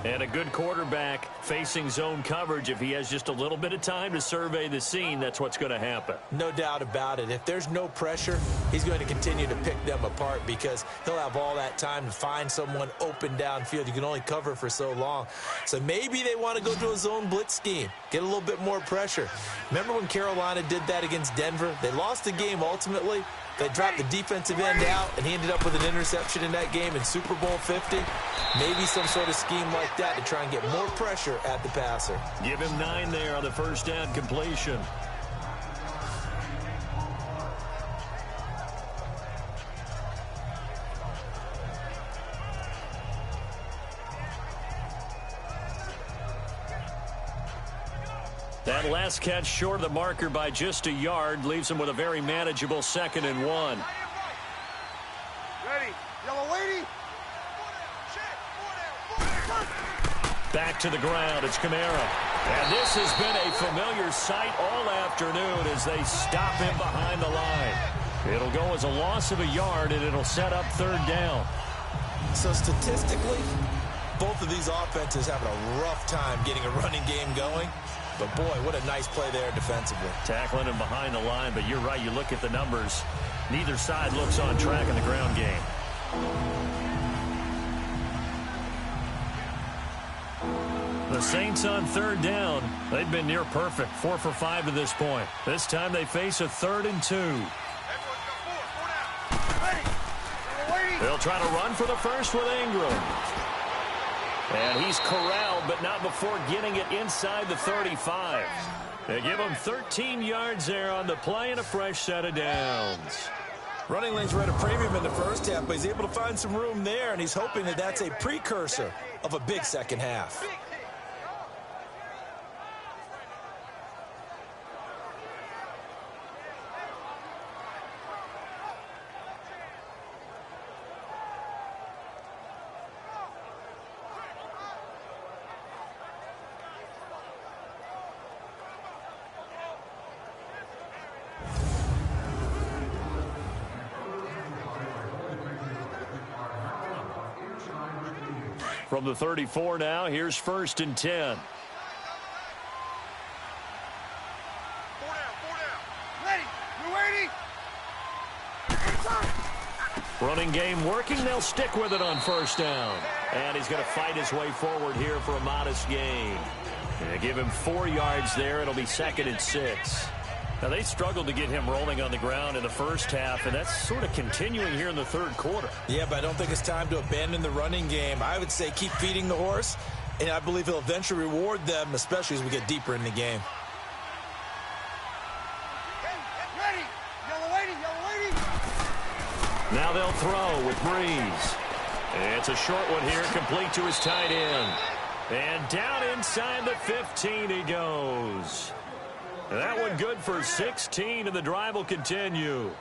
And a good quarterback facing zone coverage. If he has just a little bit of time to survey the scene, that's what's going to happen. No doubt about it. If there's no pressure, he's going to continue to pick them apart because he'll have all that time to find someone open downfield. You can only cover for so long. So maybe they want to go to a zone blitz scheme, get a little bit more pressure. Remember when Carolina did that against Denver? They lost the game ultimately. They dropped the defensive end out, and he ended up with an interception in that game in Super Bowl 50. Maybe some sort of scheme like that to try and get more pressure at the passer. Give him 9 there on the first down completion. That last catch short of the marker by just a yard leaves him with a very manageable 2nd and 1. Ready, yellow lady. Back to the ground, it's Kamara. And this has been a familiar sight all afternoon as they stop him behind the line. It'll go as a loss of a yard, and it'll set up 3rd down. So statistically, both of these offenses having a rough time getting a running game going. But, boy, what a nice play there defensively. Tackling him behind the line, but you're right. You look at the numbers. Neither side looks on track in the ground game. The Saints on 3rd down. They've been near perfect, 4 for 5 to this point. This time they face a 3rd and 2. They'll try to run for the first with Ingram. And he's corralled, but not before getting it inside the 35. They give him 13 yards there on the play and a fresh set of downs. Running lanes were at a premium in the first half, but he's able to find some room there, and he's hoping that that's a precursor of a big second half. From the 34 now, here's 1st and 10. 4 down. Ready. You waiting? Running game working. They'll stick with it on 1st down. And he's going to fight his way forward here for a modest gain. Give him 4 yards there. It'll be 2nd and 6. Now, they struggled to get him rolling on the ground in the first half, and that's sort of continuing here in the 3rd quarter. Yeah, but I don't think it's time to abandon the running game. I would say keep feeding the horse, and I believe he'll eventually reward them, especially as we get deeper in the game. Ready. Yellow lady. Now they'll throw with Breeze. It's a short one here, complete to his tight end. And down inside the 15 he goes. That one good for 16, and the drive will continue.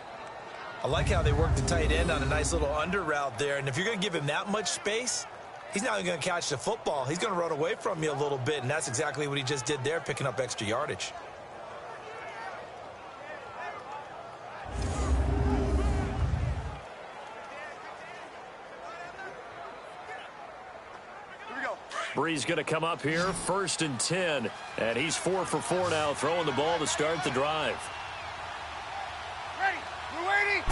I like how they work the tight end on a nice little under route there. And if you're going to give him that much space, he's not going to catch the football. He's going to run away from you a little bit, and that's exactly what he just did there, picking up extra yardage. Breeze going to come up here, 1st and 10. And he's 4 for 4 now, throwing the ball to start the drive. Ready. You waiting?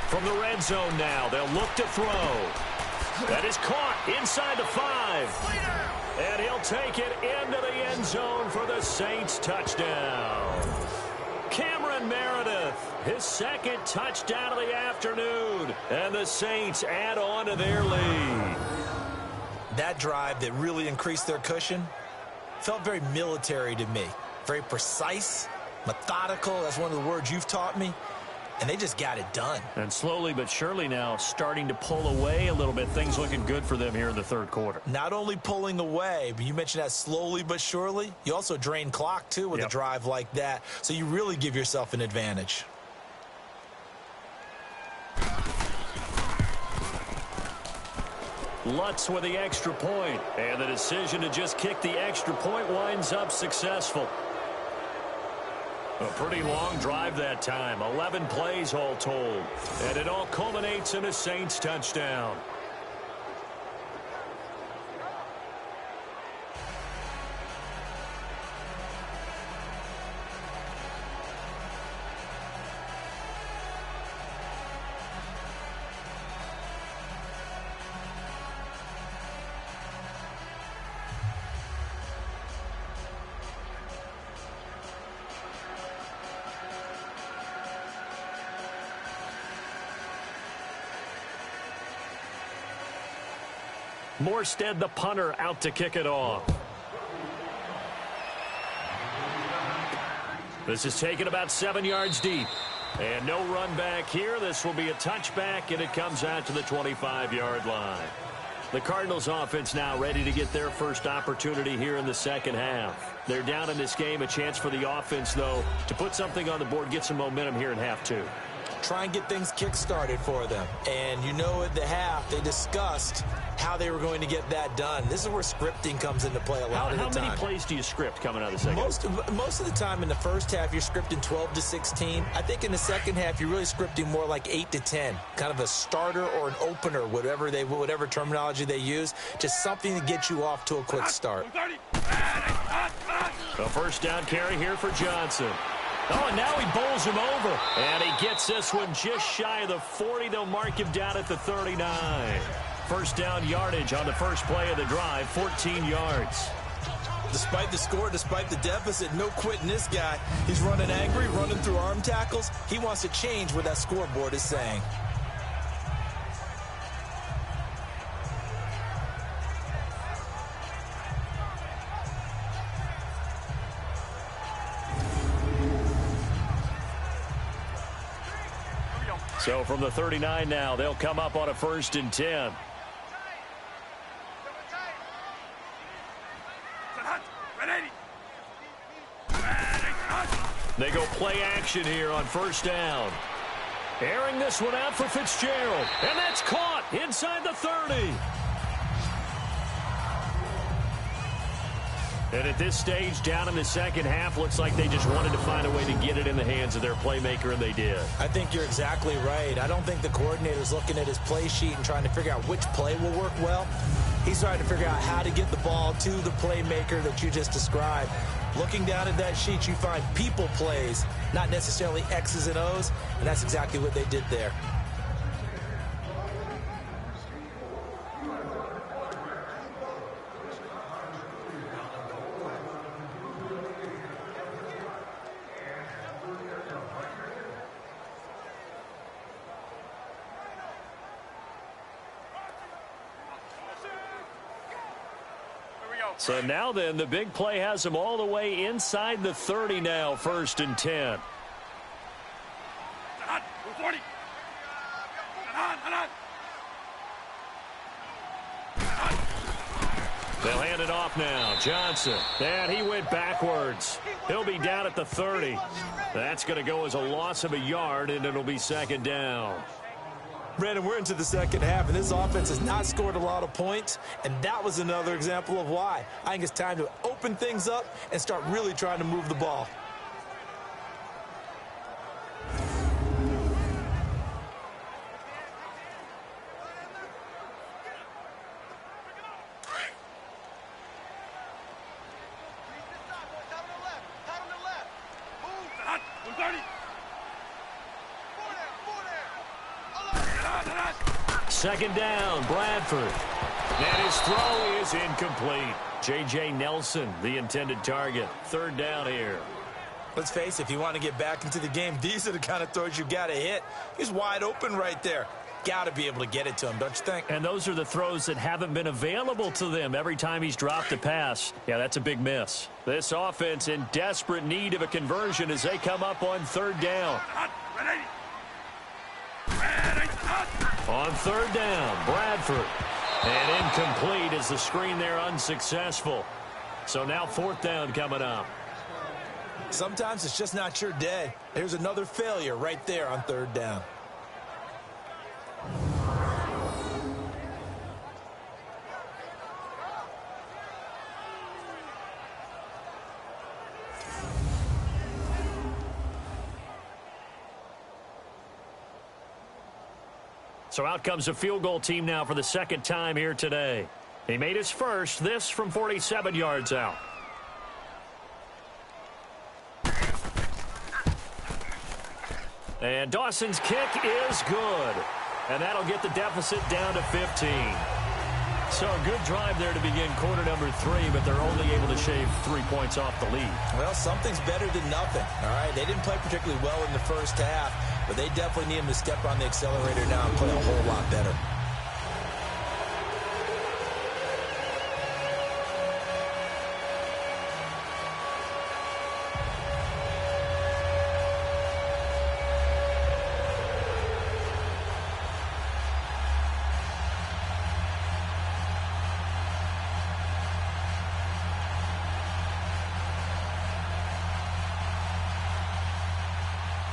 From the red zone now, they'll look to throw. That is caught inside the 5. And he'll take it into the end zone for the Saints touchdown. Cameron Meredith, his 2nd touchdown of the afternoon. And the Saints add on to their lead. That drive that really increased their cushion felt very military to me. Very precise, methodical. That's one of the words you've taught me. And they just got it done. And slowly but surely now starting to pull away a little bit. Things looking good for them here in the 3rd quarter. Not only pulling away, but you mentioned that slowly but surely. You also drain clock, too, with a drive like that. So you really give yourself an advantage. Lutz with the extra point, and the decision to just kick the extra point winds up successful. A pretty long drive that time, 11 plays all told, and it all culminates in a Saints touchdown. Morstead, the punter, out to kick it off. This is taken about 7 yards deep. And no run back here. This will be a touchback, and it comes out to the 25-yard line. The Cardinals offense now ready to get their first opportunity here in the 2nd half. They're down in this game. A chance for the offense, though, to put something on the board, get some momentum here in half 2. Try and get things kick-started for them. And you know at the half, they discussed how they were going to get that done. This is where scripting comes into play a lot of the time. How many plays do you script coming out of the second? Most of the time in the first half, you're scripting 12 to 16. I think in the second half, you're really scripting more like 8 to 10. Kind of a starter or an opener, whatever terminology they use. Just something to get you off to a quick start. A first down carry here for Johnson. Oh, and now he bowls him over. And he gets this one just shy of the 40. They'll mark him down at the 39. First down yardage on the first play of the drive, 14 yards. Despite the score, despite the deficit, no quitting this guy. He's running angry, running through arm tackles. He wants to change what that scoreboard is saying. So from the 39 now, they'll come up on a 1st and 10. They go play action here on 1st down. Airing this one out for Fitzgerald. And that's caught inside the 30. And at this stage, down in the second half, looks like they just wanted to find a way to get it in the hands of their playmaker, and they did. I think you're exactly right. I don't think the coordinator's looking at his play sheet and trying to figure out which play will work well. He's trying to figure out how to get the ball to the playmaker that you just described. Looking down at that sheet, you find people plays, not necessarily X's and O's, and that's exactly what they did there. So now then, the big play has them all the way inside the 30 now, 1st and 10. They'll hand it off now. Johnson. And he went backwards. He'll be down at the 30. That's going to go as a loss of a yard, and it'll be 2nd down. Brandon, we're into the second half, and this offense has not scored a lot of points, and that was another example of why. I think it's time to open things up and start really trying to move the ball. Second down, Bradford. And his throw is incomplete. J.J. Nelson, the intended target. 3rd down here. Let's face it, if you want to get back into the game, these are the kind of throws you got to hit. He's wide open right there. Got to be able to get it to him, don't you think? And those are the throws that haven't been available to them every time he's dropped a pass. Yeah, that's a big miss. This offense in desperate need of a conversion as they come up on 3rd down. On 3rd down, Bradford. And incomplete as the screen there unsuccessful. So now 4th down coming up. Sometimes it's just not your day. There's another failure right there on 3rd down. So out comes a field goal team now for the 2nd time here today. He made his first, this from 47 yards out. And Dawson's kick is good. And that'll get the deficit down to 15. So a good drive there to begin quarter number 3, but they're only able to shave 3 points off the lead. Well, something's better than nothing, all right? They didn't play particularly well in the first half, but they definitely need him to step on the accelerator now and play a whole lot better.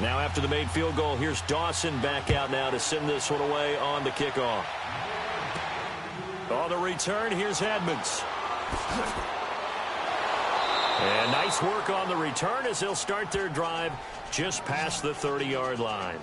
Now after the made field goal, here's Dawson back out now to send this one away on the kickoff. On the return, here's Edmonds. And nice work on the return as they'll start their drive just past the 30-yard line.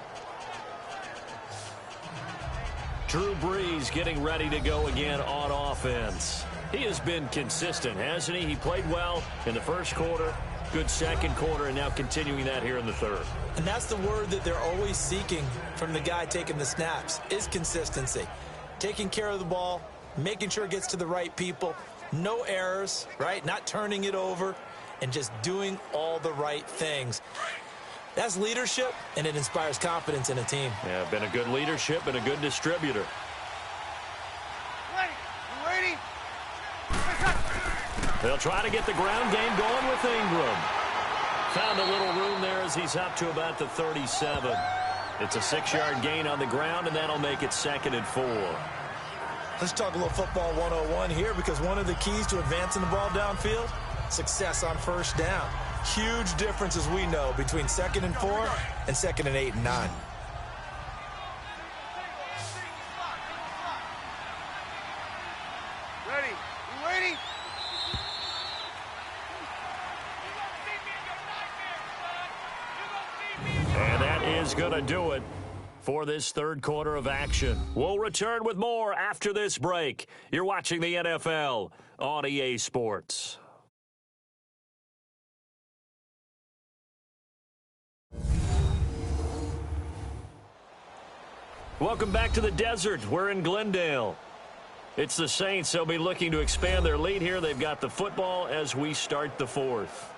Drew Brees getting ready to go again on offense. He has been consistent, hasn't he? He played well in the first quarter. Good second quarter, and now continuing that here in the 3rd. And that's the word that they're always seeking from the guy taking the snaps, is consistency. Taking care of the ball, making sure it gets to the right people, no errors, right? Not turning it over, and just doing all the right things. That's leadership, and it inspires confidence in a team. Yeah, been a good leadership and a good distributor. Ready? They'll try to get the ground game going with Ingram. Found a little room there as he's up to about the 37. It's a 6-yard gain on the ground, and that'll make it 2nd and 4. Let's talk a little football 101 here, because one of the keys to advancing the ball downfield, success on 1st down. Huge difference, as we know, between 2nd and 4 and 2nd and 8 and 9. is going to do it for this third quarter of action. We'll return with more after this break. You're watching the NFL on EA Sports. Welcome back to the desert. We're in Glendale. It's the Saints. They'll be looking to expand their lead here. They've got the football as we start the fourth.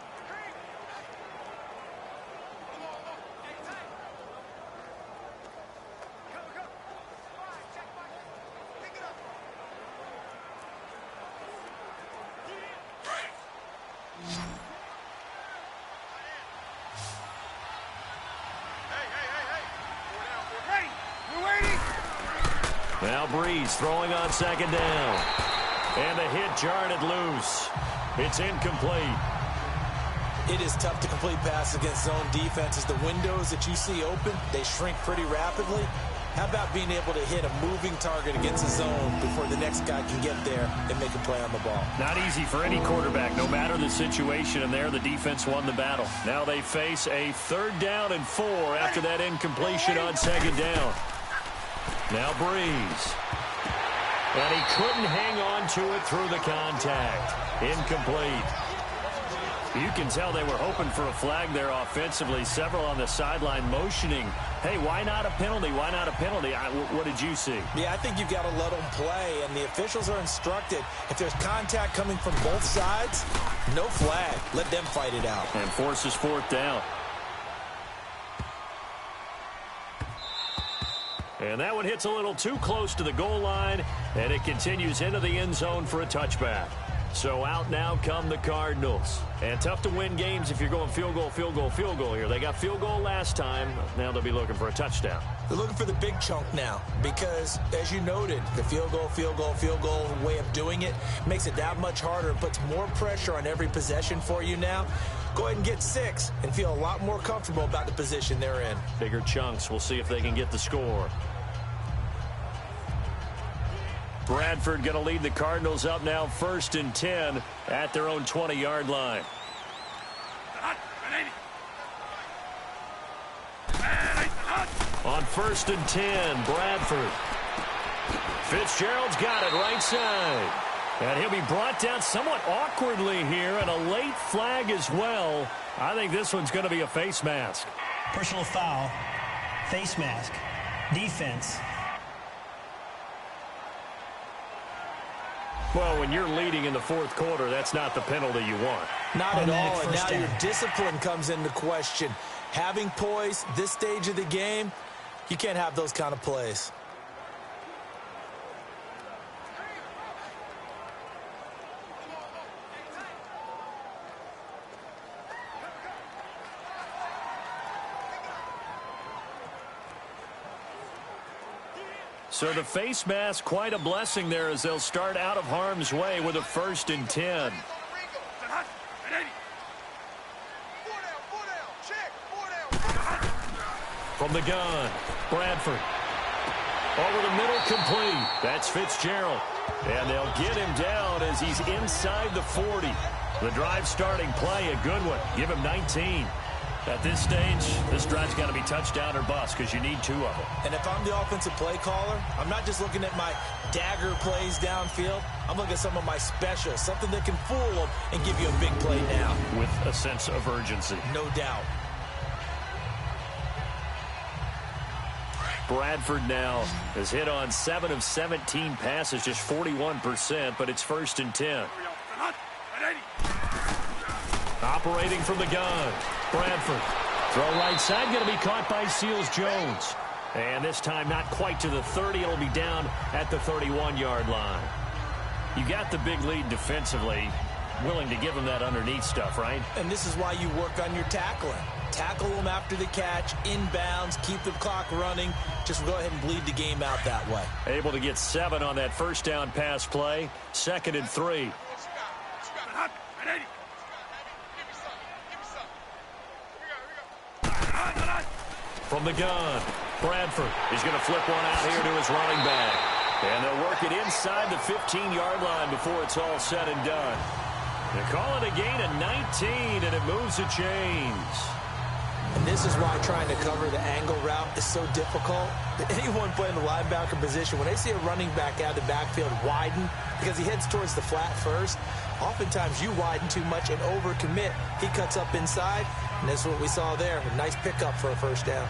Throwing on second down. And the hit jarred it loose. It's incomplete. It is tough to complete passes against zone defenses. The windows that you see open, they shrink pretty rapidly. How about being able to hit a moving target against a zone before the next guy can get there and make a play on the ball? Not easy for any quarterback, no matter the situation. And there, the defense won the battle. Now they face a 3rd down and 4 after that incompletion on second down. Now Breeze. And he couldn't hang on to it through the contact. Incomplete. You can tell they were hoping for a flag there offensively. Several on the sideline motioning, hey, why not a penalty? Why not a penalty? What did you see? Yeah, I think you've got to let them play, and the officials are instructed. If there's contact coming from both sides, no flag. Let them fight it out. And forces 4th down. And that one hits a little too close to the goal line, and it continues into the end zone for a touchback. So out now come the Cardinals. And tough to win games if you're going field goal, field goal, field goal here. They got field goal last time. Now they'll be looking for a touchdown. They're looking for the big chunk now because, as you noted, the field goal, field goal, field goal way of doing it makes it that much harder and puts more pressure on every possession for you now. Go ahead and get 6 and feel a lot more comfortable about the position they're in. Bigger chunks. We'll see if they can get the score. Bradford going to lead the Cardinals up now 1st and 10 at their own 20-yard line. On 1st and 10, Bradford. Fitzgerald's got it right side. And he'll be brought down somewhat awkwardly here, and a late flag as well. I think this one's going to be a face mask. Personal foul, face mask, defense. Well, when you're leading in the 4th quarter, that's not the penalty you want. Not at all, and now your discipline comes into question. Having poise this stage of the game, you can't have those kind of plays. So the face mask, quite a blessing there as they'll start out of harm's way with a 1st and 10. From the gun, Bradford. Over the middle, complete. That's Fitzgerald. And they'll get him down as he's inside the 40. The drive starting play, a good one. Give him 19. At this stage, this drive's got to be touchdown or bust because you need 2 of them. And if I'm the offensive play caller, I'm not just looking at my dagger plays downfield. I'm looking at some of my specials, something that can fool them and give you a big play now. With a sense of urgency. No doubt. Bradford now has hit on 7 of 17 passes, just 41%, but it's 1st and 10. Operating from the gun, Bradford. Throw right side, going to be caught by Seals-Jones. And this time not quite to the 30. It'll be down at the 31-yard line. You got the big lead defensively. Willing to give them that underneath stuff, right? And this is why you work on your tackling. Tackle them after the catch, inbounds, keep the clock running. Just go ahead and bleed the game out that way. Able to get 7 on that 1st down pass play. 2nd and 3. From the gun, Bradford is going to flip one out here to his running back. And they'll work it inside the 15-yard line before it's all said and done. They call it a gain of 19, and it moves the chains. And this is why trying to cover the angle route is so difficult. Anyone playing the linebacker position, when they see a running back out of the backfield widen because he heads towards the flat first, oftentimes you widen too much and overcommit. He cuts up inside, and that's what we saw there. A nice pickup for a first down.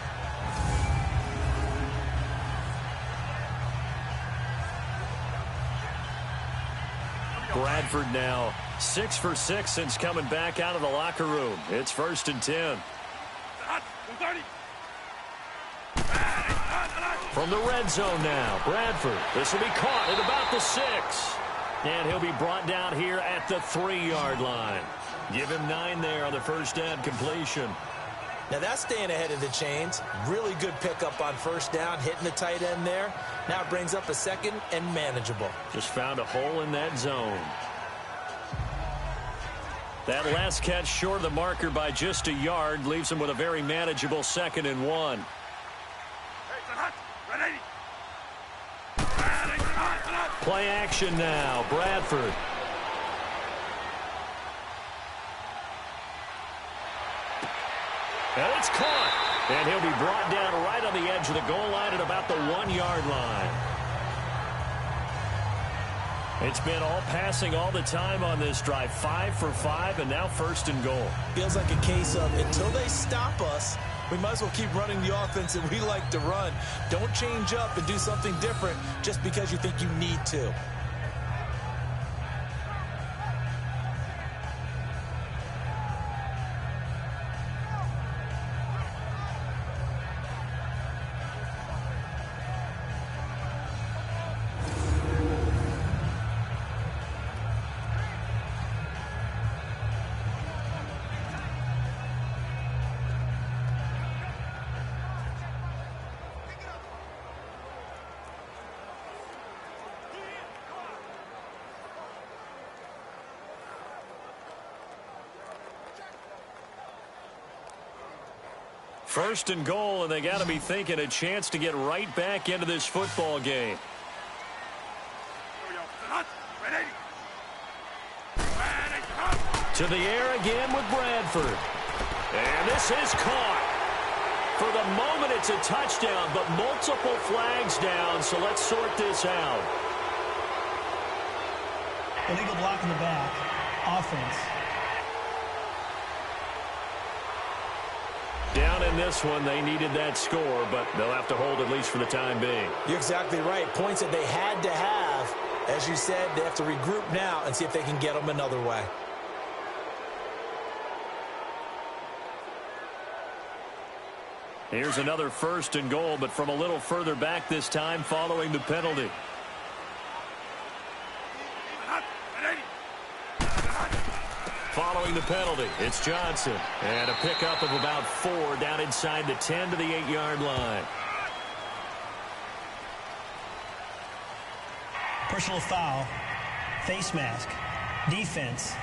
Bradford now 6 for 6 since coming back out of the locker room. It's 1st and 10. From the red zone now, Bradford. This will be caught at about the 6. And he'll be brought down here at the 3-yard line. Give him 9 there on the first down completion. Now that's staying ahead of the chains. Really good pickup on first down, hitting the tight end there. Now it brings up a 2nd and manageable. Just found a hole in that zone. That last catch short of the marker by just a yard leaves him with a very manageable 2nd and 1. Play action now, Bradford. And it's caught. And he'll be brought down right on the edge of the goal line at about the 1-yard line. It's been all passing all the time on this drive. 5 for 5, and now 1st and goal. Feels like a case of until they stop us, we might as well keep running the offense that we like to run. Don't change up and do something different just because you think you need to. First and goal, and they got to be thinking a chance to get right back into this football game. To the air again with Bradford. And this is caught. For the moment, it's a touchdown, but multiple flags down, so let's sort this out. Illegal block in the back. Offense. Down in this one, they needed that score, but they'll have to hold at least for the time being. You're exactly right. Points that they had to have. As you said, they have to regroup now and see if they can get them another way. Here's another 1st and goal, but from a little further back this time following the penalty. Following the penalty, it's Johnson. And a pickup of about 4 down inside the 10 to the 8-yard line. Personal foul. Face mask. Defense.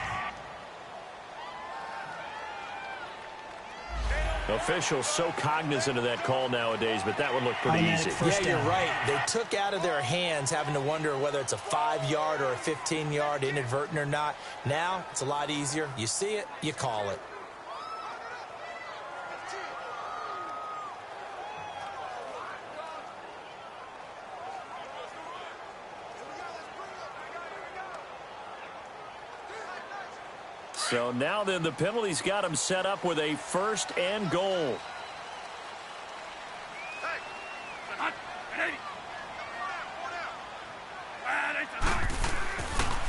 Officials so cognizant of that call nowadays, but that would look pretty easy. Yeah, you're right. They took out of their hands having to wonder whether it's a 5-yard or a 15-yard, inadvertent or not. Now, it's a lot easier. You see it, you call it. So now then the penalty's got him set up with a 1st and goal.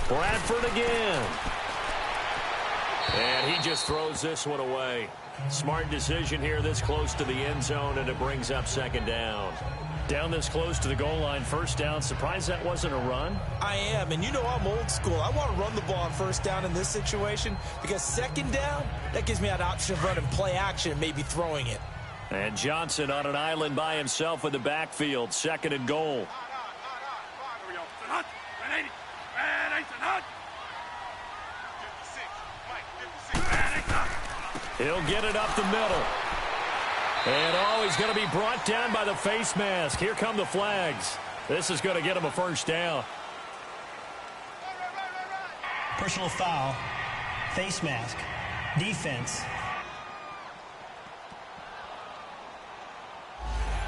Bradford again. And he just throws this one away. Smart decision here this close to the end zone, and it brings up 2nd down. Down this close to the goal line, 1st down. Surprised that wasn't a run? I am, and you know I'm old school. I want to run the ball on 1st down in this situation because 2nd down, that gives me an option of running play action and maybe throwing it. And Johnson on an island by himself in the backfield, 2nd and goal. He'll get it up the middle. And, he's going to be brought down by the face mask. Here come the flags. This is going to get him a 1st down. Personal foul. Face mask. Defense.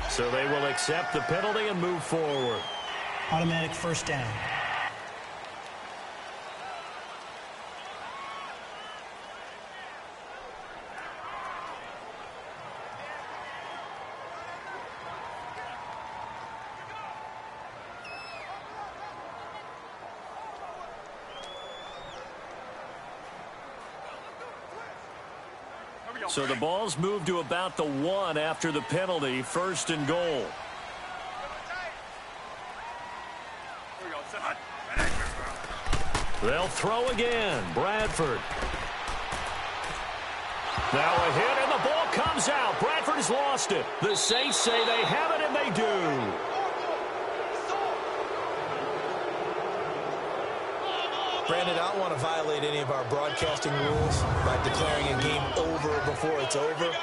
So they will accept the penalty and move forward. Automatic first down. So the ball's moved to about the 1 after the penalty, 1st and goal. They'll throw again. Bradford. Now a hit, and the ball comes out. Bradford has lost it. The Saints say they have it, and they do. Brandon, I don't want to violate any of our broadcasting rules by declaring a game over before it's over.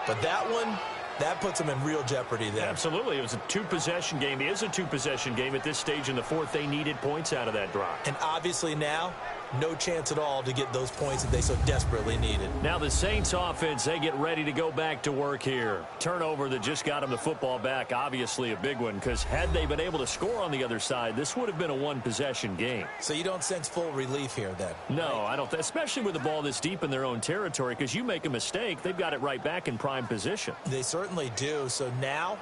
But that one, that puts them in real jeopardy there. Absolutely. It was a 2-possession game. It is a 2-possession game at this stage in the 4th. They needed points out of that drive. And obviously now, no chance at all to get those points that they so desperately needed. Now the Saints offense, they get ready to go back to work here. Turnover that just got them the football back, obviously a big one, because had they been able to score on the other side, this would have been a 1-possession game. So you don't sense full relief here then? No, I don't, especially with the ball this deep in their own territory, because you make a mistake, they've got it right back in prime position. They certainly do. So now,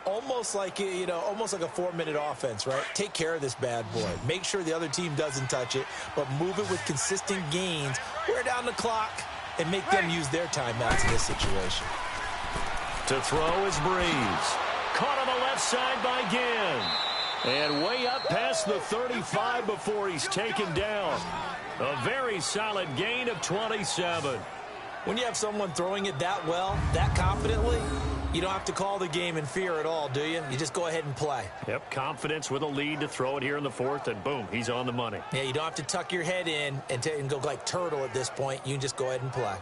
almost like, almost like a 4-minute offense, right? Take care of this bad boy. Make sure the other team doesn't touch it, but move it with consistent gains, wear down the clock, and make them use their timeouts in this situation. To throw is Breeze. Caught on the left side by Ginn. And way up past the 35 before he's taken down. A very solid gain of 27. When you have someone throwing it that well, that confidently, you don't have to call the game in fear at all, do you? You just go ahead and play. Yep, confidence with a lead to throw it here in the 4th, and boom, he's on the money. Yeah, you don't have to tuck your head in and go like turtle at this point. You can just go ahead and play.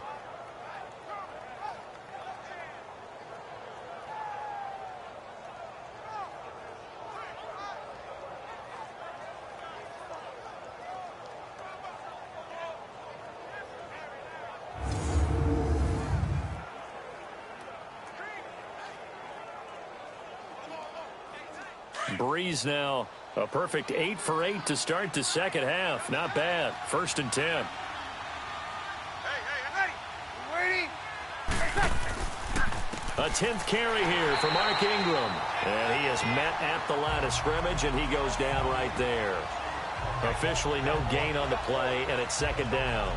Breeze now a perfect 8 for 8 to start the second half. Not bad. 1st and 10. Hey, I'm ready. You waiting? A 10th carry here for Mark Ingram. And he is met at the line of scrimmage, and he goes down right there. Officially no gain on the play, and it's 2nd down.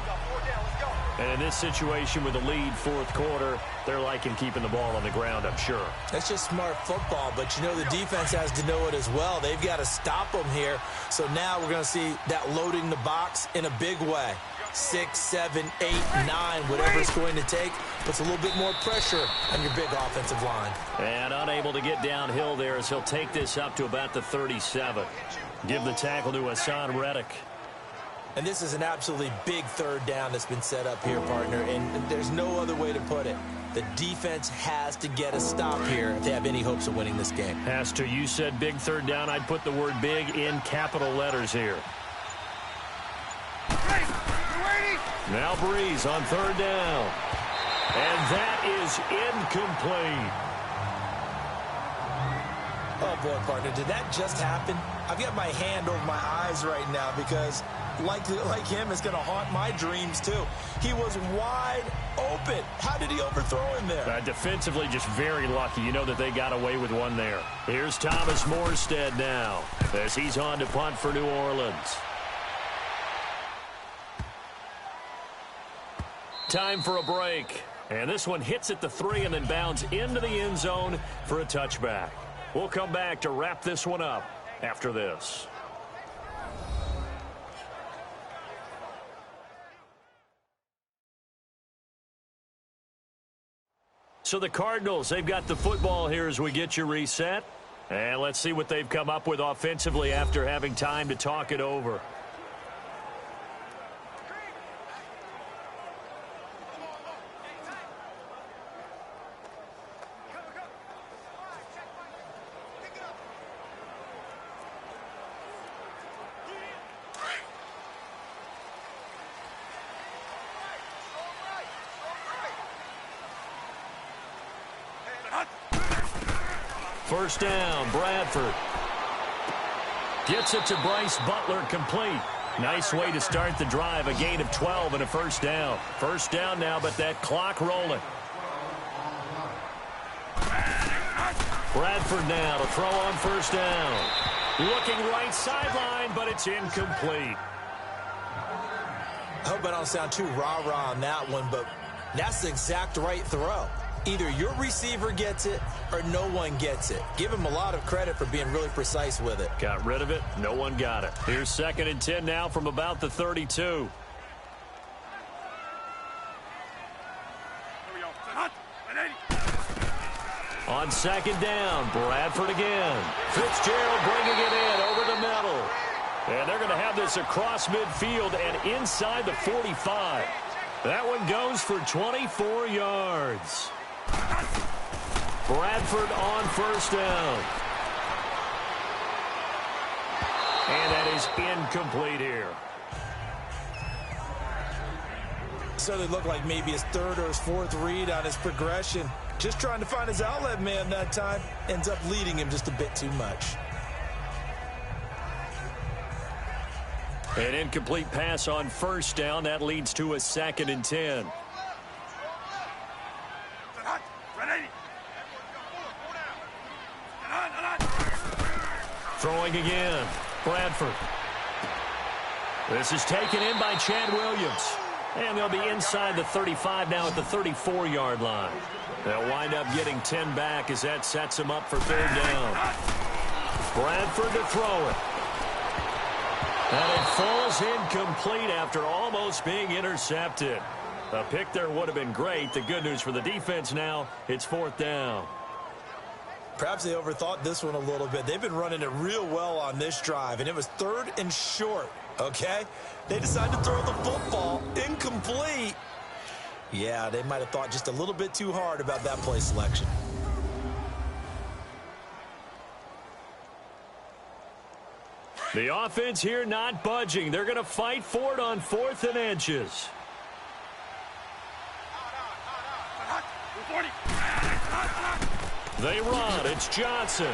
And in this situation with the lead 4th quarter, they're liking keeping the ball on the ground, I'm sure. That's just smart football, but the defense has to know it as well. They've got to stop them here. So now we're going to see that loading the box in a big way. 6, 7, 8, 9, whatever it's going to take, puts a little bit more pressure on your big offensive line. And unable to get downhill there as he'll take this up to about the 37. Give the tackle to Hassan Reddick. And this is an absolutely big 3rd down that's been set up here, partner, and there's no other way to put it. The defense has to get a stop here if they have any hopes of winning this game. Has to. You said big 3rd down. I'd put the word big in capital letters here. Ready? You waiting? Now Breeze on 3rd down. And that is incomplete. Oh, boy, partner, did that just happen? I've got my hand over my eyes right now because, like him, it's going to haunt my dreams, too. He was wide open. How did he overthrow him there? Defensively, just very lucky. You know that they got away with one there. Here's Thomas Morstead now as he's on to punt for New Orleans. Time for a break. And this one hits at the 3 and then bounds into the end zone for a touchback. We'll come back to wrap this one up after this. So the Cardinals, they've got the football here as we get you reset. And let's see what they've come up with offensively after having time to talk it over. first down, Bradford. Gets it to Bryce Butler, complete. Nice way to start the drive, a gain of 12 and a first down. First down now, but that clock rolling. Bradford now to throw on first down. Looking right sideline, but it's incomplete. I hope I don't sound too rah-rah on that one, but that's the exact right throw. Either your receiver gets it or no one gets it. Give him a lot of credit for being really precise with it. Got rid of it. No one got it. Here's 2nd and 10 now from about the 32. On 2nd down, Bradford again. Fitzgerald bringing it in over the middle. And they're going to have this across midfield and inside the 45. That one goes for 24 yards. Bradford on first down. And that is incomplete here. So they look like maybe his 3rd or his 4th read on his progression. Just trying to find his outlet man that time. Ends up leading him just a bit too much. An incomplete pass on first down. That leads to a 2nd and 10. Throwing again. Bradford. This is taken in by Chad Williams. And they'll be inside the 35 now at the 34-yard line. They'll wind up getting 10 back as that sets them up for 3rd down. Bradford to throw it. And it falls incomplete after almost being intercepted. A pick there would have been great. The good news for the defense now, it's 4th down. Perhaps they overthought this one a little bit. They've been running it real well on this drive, and it was 3rd and short, okay? They decided to throw the football incomplete. Yeah, they might have thought just a little bit too hard about that play selection. The offense here not budging. They're going to fight for it on 4th and inches. They run. It's Johnson.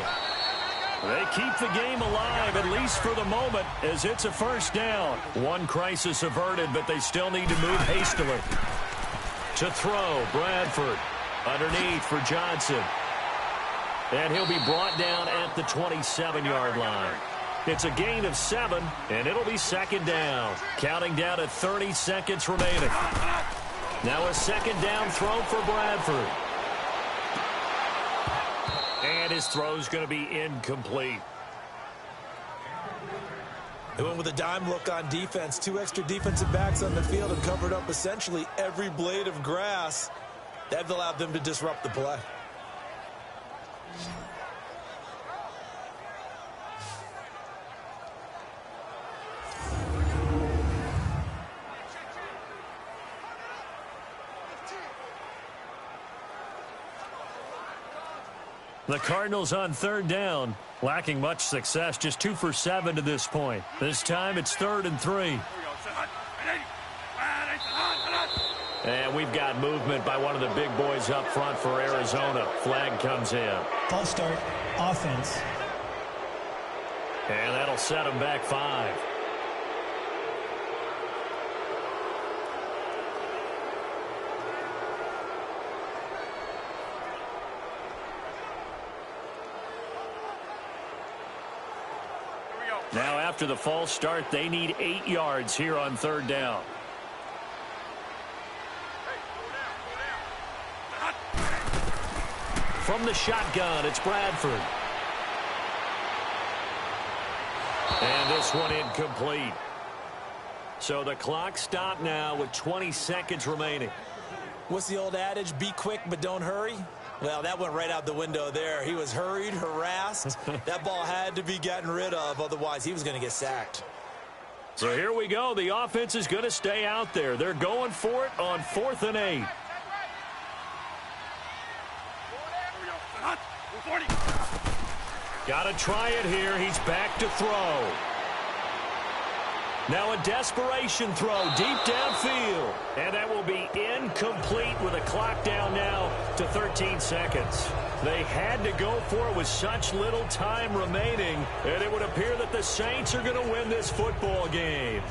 They keep the game alive, at least for the moment, as it's a first down. One crisis averted, but they still need to move hastily. To throw, Bradford. Underneath for Johnson. And he'll be brought down at the 27-yard line. It's a gain of 7, and it'll be 2nd down. Counting down at 30 seconds remaining. Now a 2nd down throw for Bradford. And his throw's going to be incomplete. They went with a dime look on defense. 2 extra defensive backs on the field and covered up essentially every blade of grass. That allowed them to disrupt the play. The Cardinals on 3rd down, lacking much success, just 2 for 7 to this point. This time it's 3rd and 3. And we've got movement by one of the big boys up front for Arizona. Flag comes in. False start, offense. And that'll set them back 5. Now after the false start, they need 8 yards here on 3rd down. From the shotgun, it's Bradford. And this one incomplete. So the clock stopped now with 20 seconds remaining. What's the old adage? Be quick, but don't hurry. Well, that went right out the window there. He was hurried, harassed. That ball had to be gotten rid of, otherwise he was going to get sacked. So here we go. The offense is going to stay out there. They're going for it on 4th and 8. Got to try it here. He's back to throw. Now a desperation throw deep downfield. And that will be incomplete with a clock down now to 13 seconds. They had to go for it with such little time remaining, and it would appear that the Saints are going to win this football game.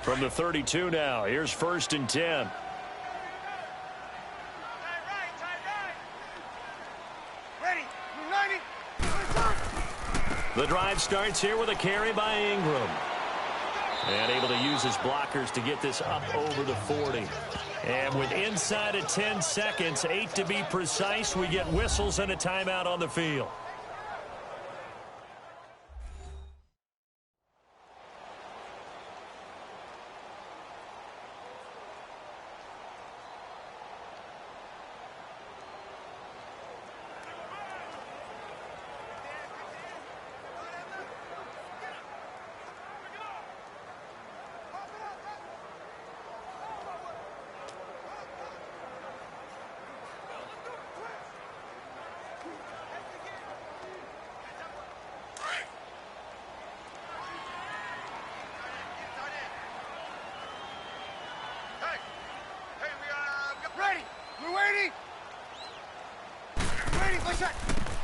From the 32 now, here's 1st and 10. The drive starts here with a carry by Ingram. And able to use his blockers to get this up over the 40. And with inside of 10 seconds, 8 to be precise, we get whistles and a timeout on the field.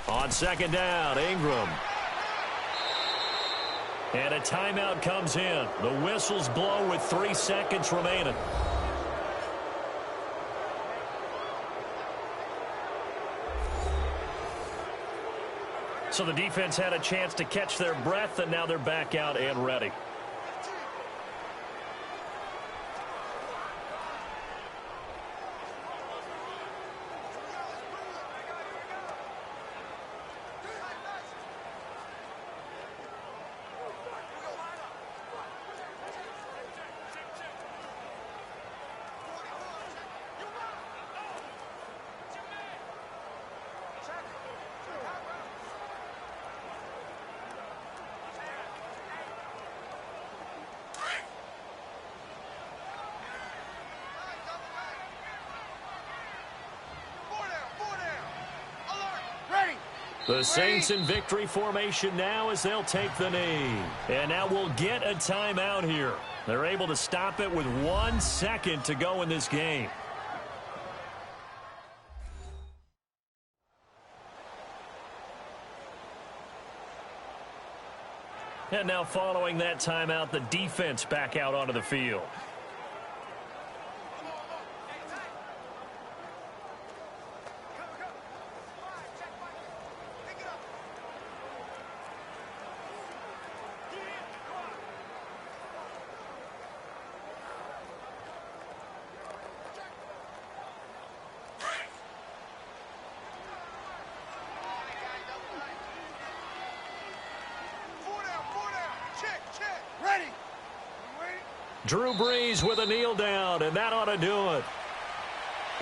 On 2nd down, Ingram. And a timeout comes in. The whistles blow with 3 seconds remaining. So the defense had a chance to catch their breath, and now they're back out and ready. The Saints in victory formation now as they'll take the knee. And now we'll get a timeout here. They're able to stop it with 1 second to go in this game. And now following that timeout, the defense back out onto the field. Drew Brees with a kneel down, and that ought to do it.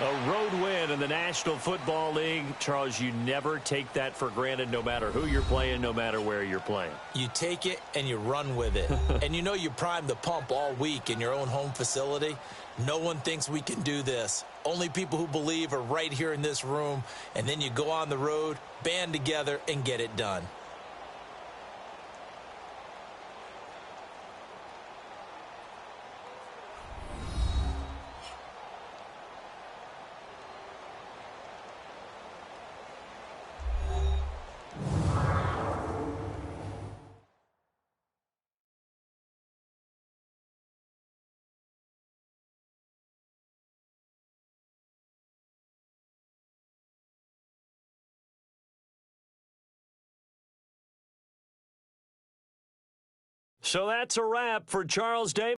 A road win in the National Football League. Charles, you never take that for granted no matter who you're playing, no matter where you're playing. You take it and you run with it. And you know you primed the pump all week in your own home facility. No one thinks we can do this. Only people who believe are right here in this room. And then you go on the road, band together, and get it done. So that's a wrap for Charles Davis.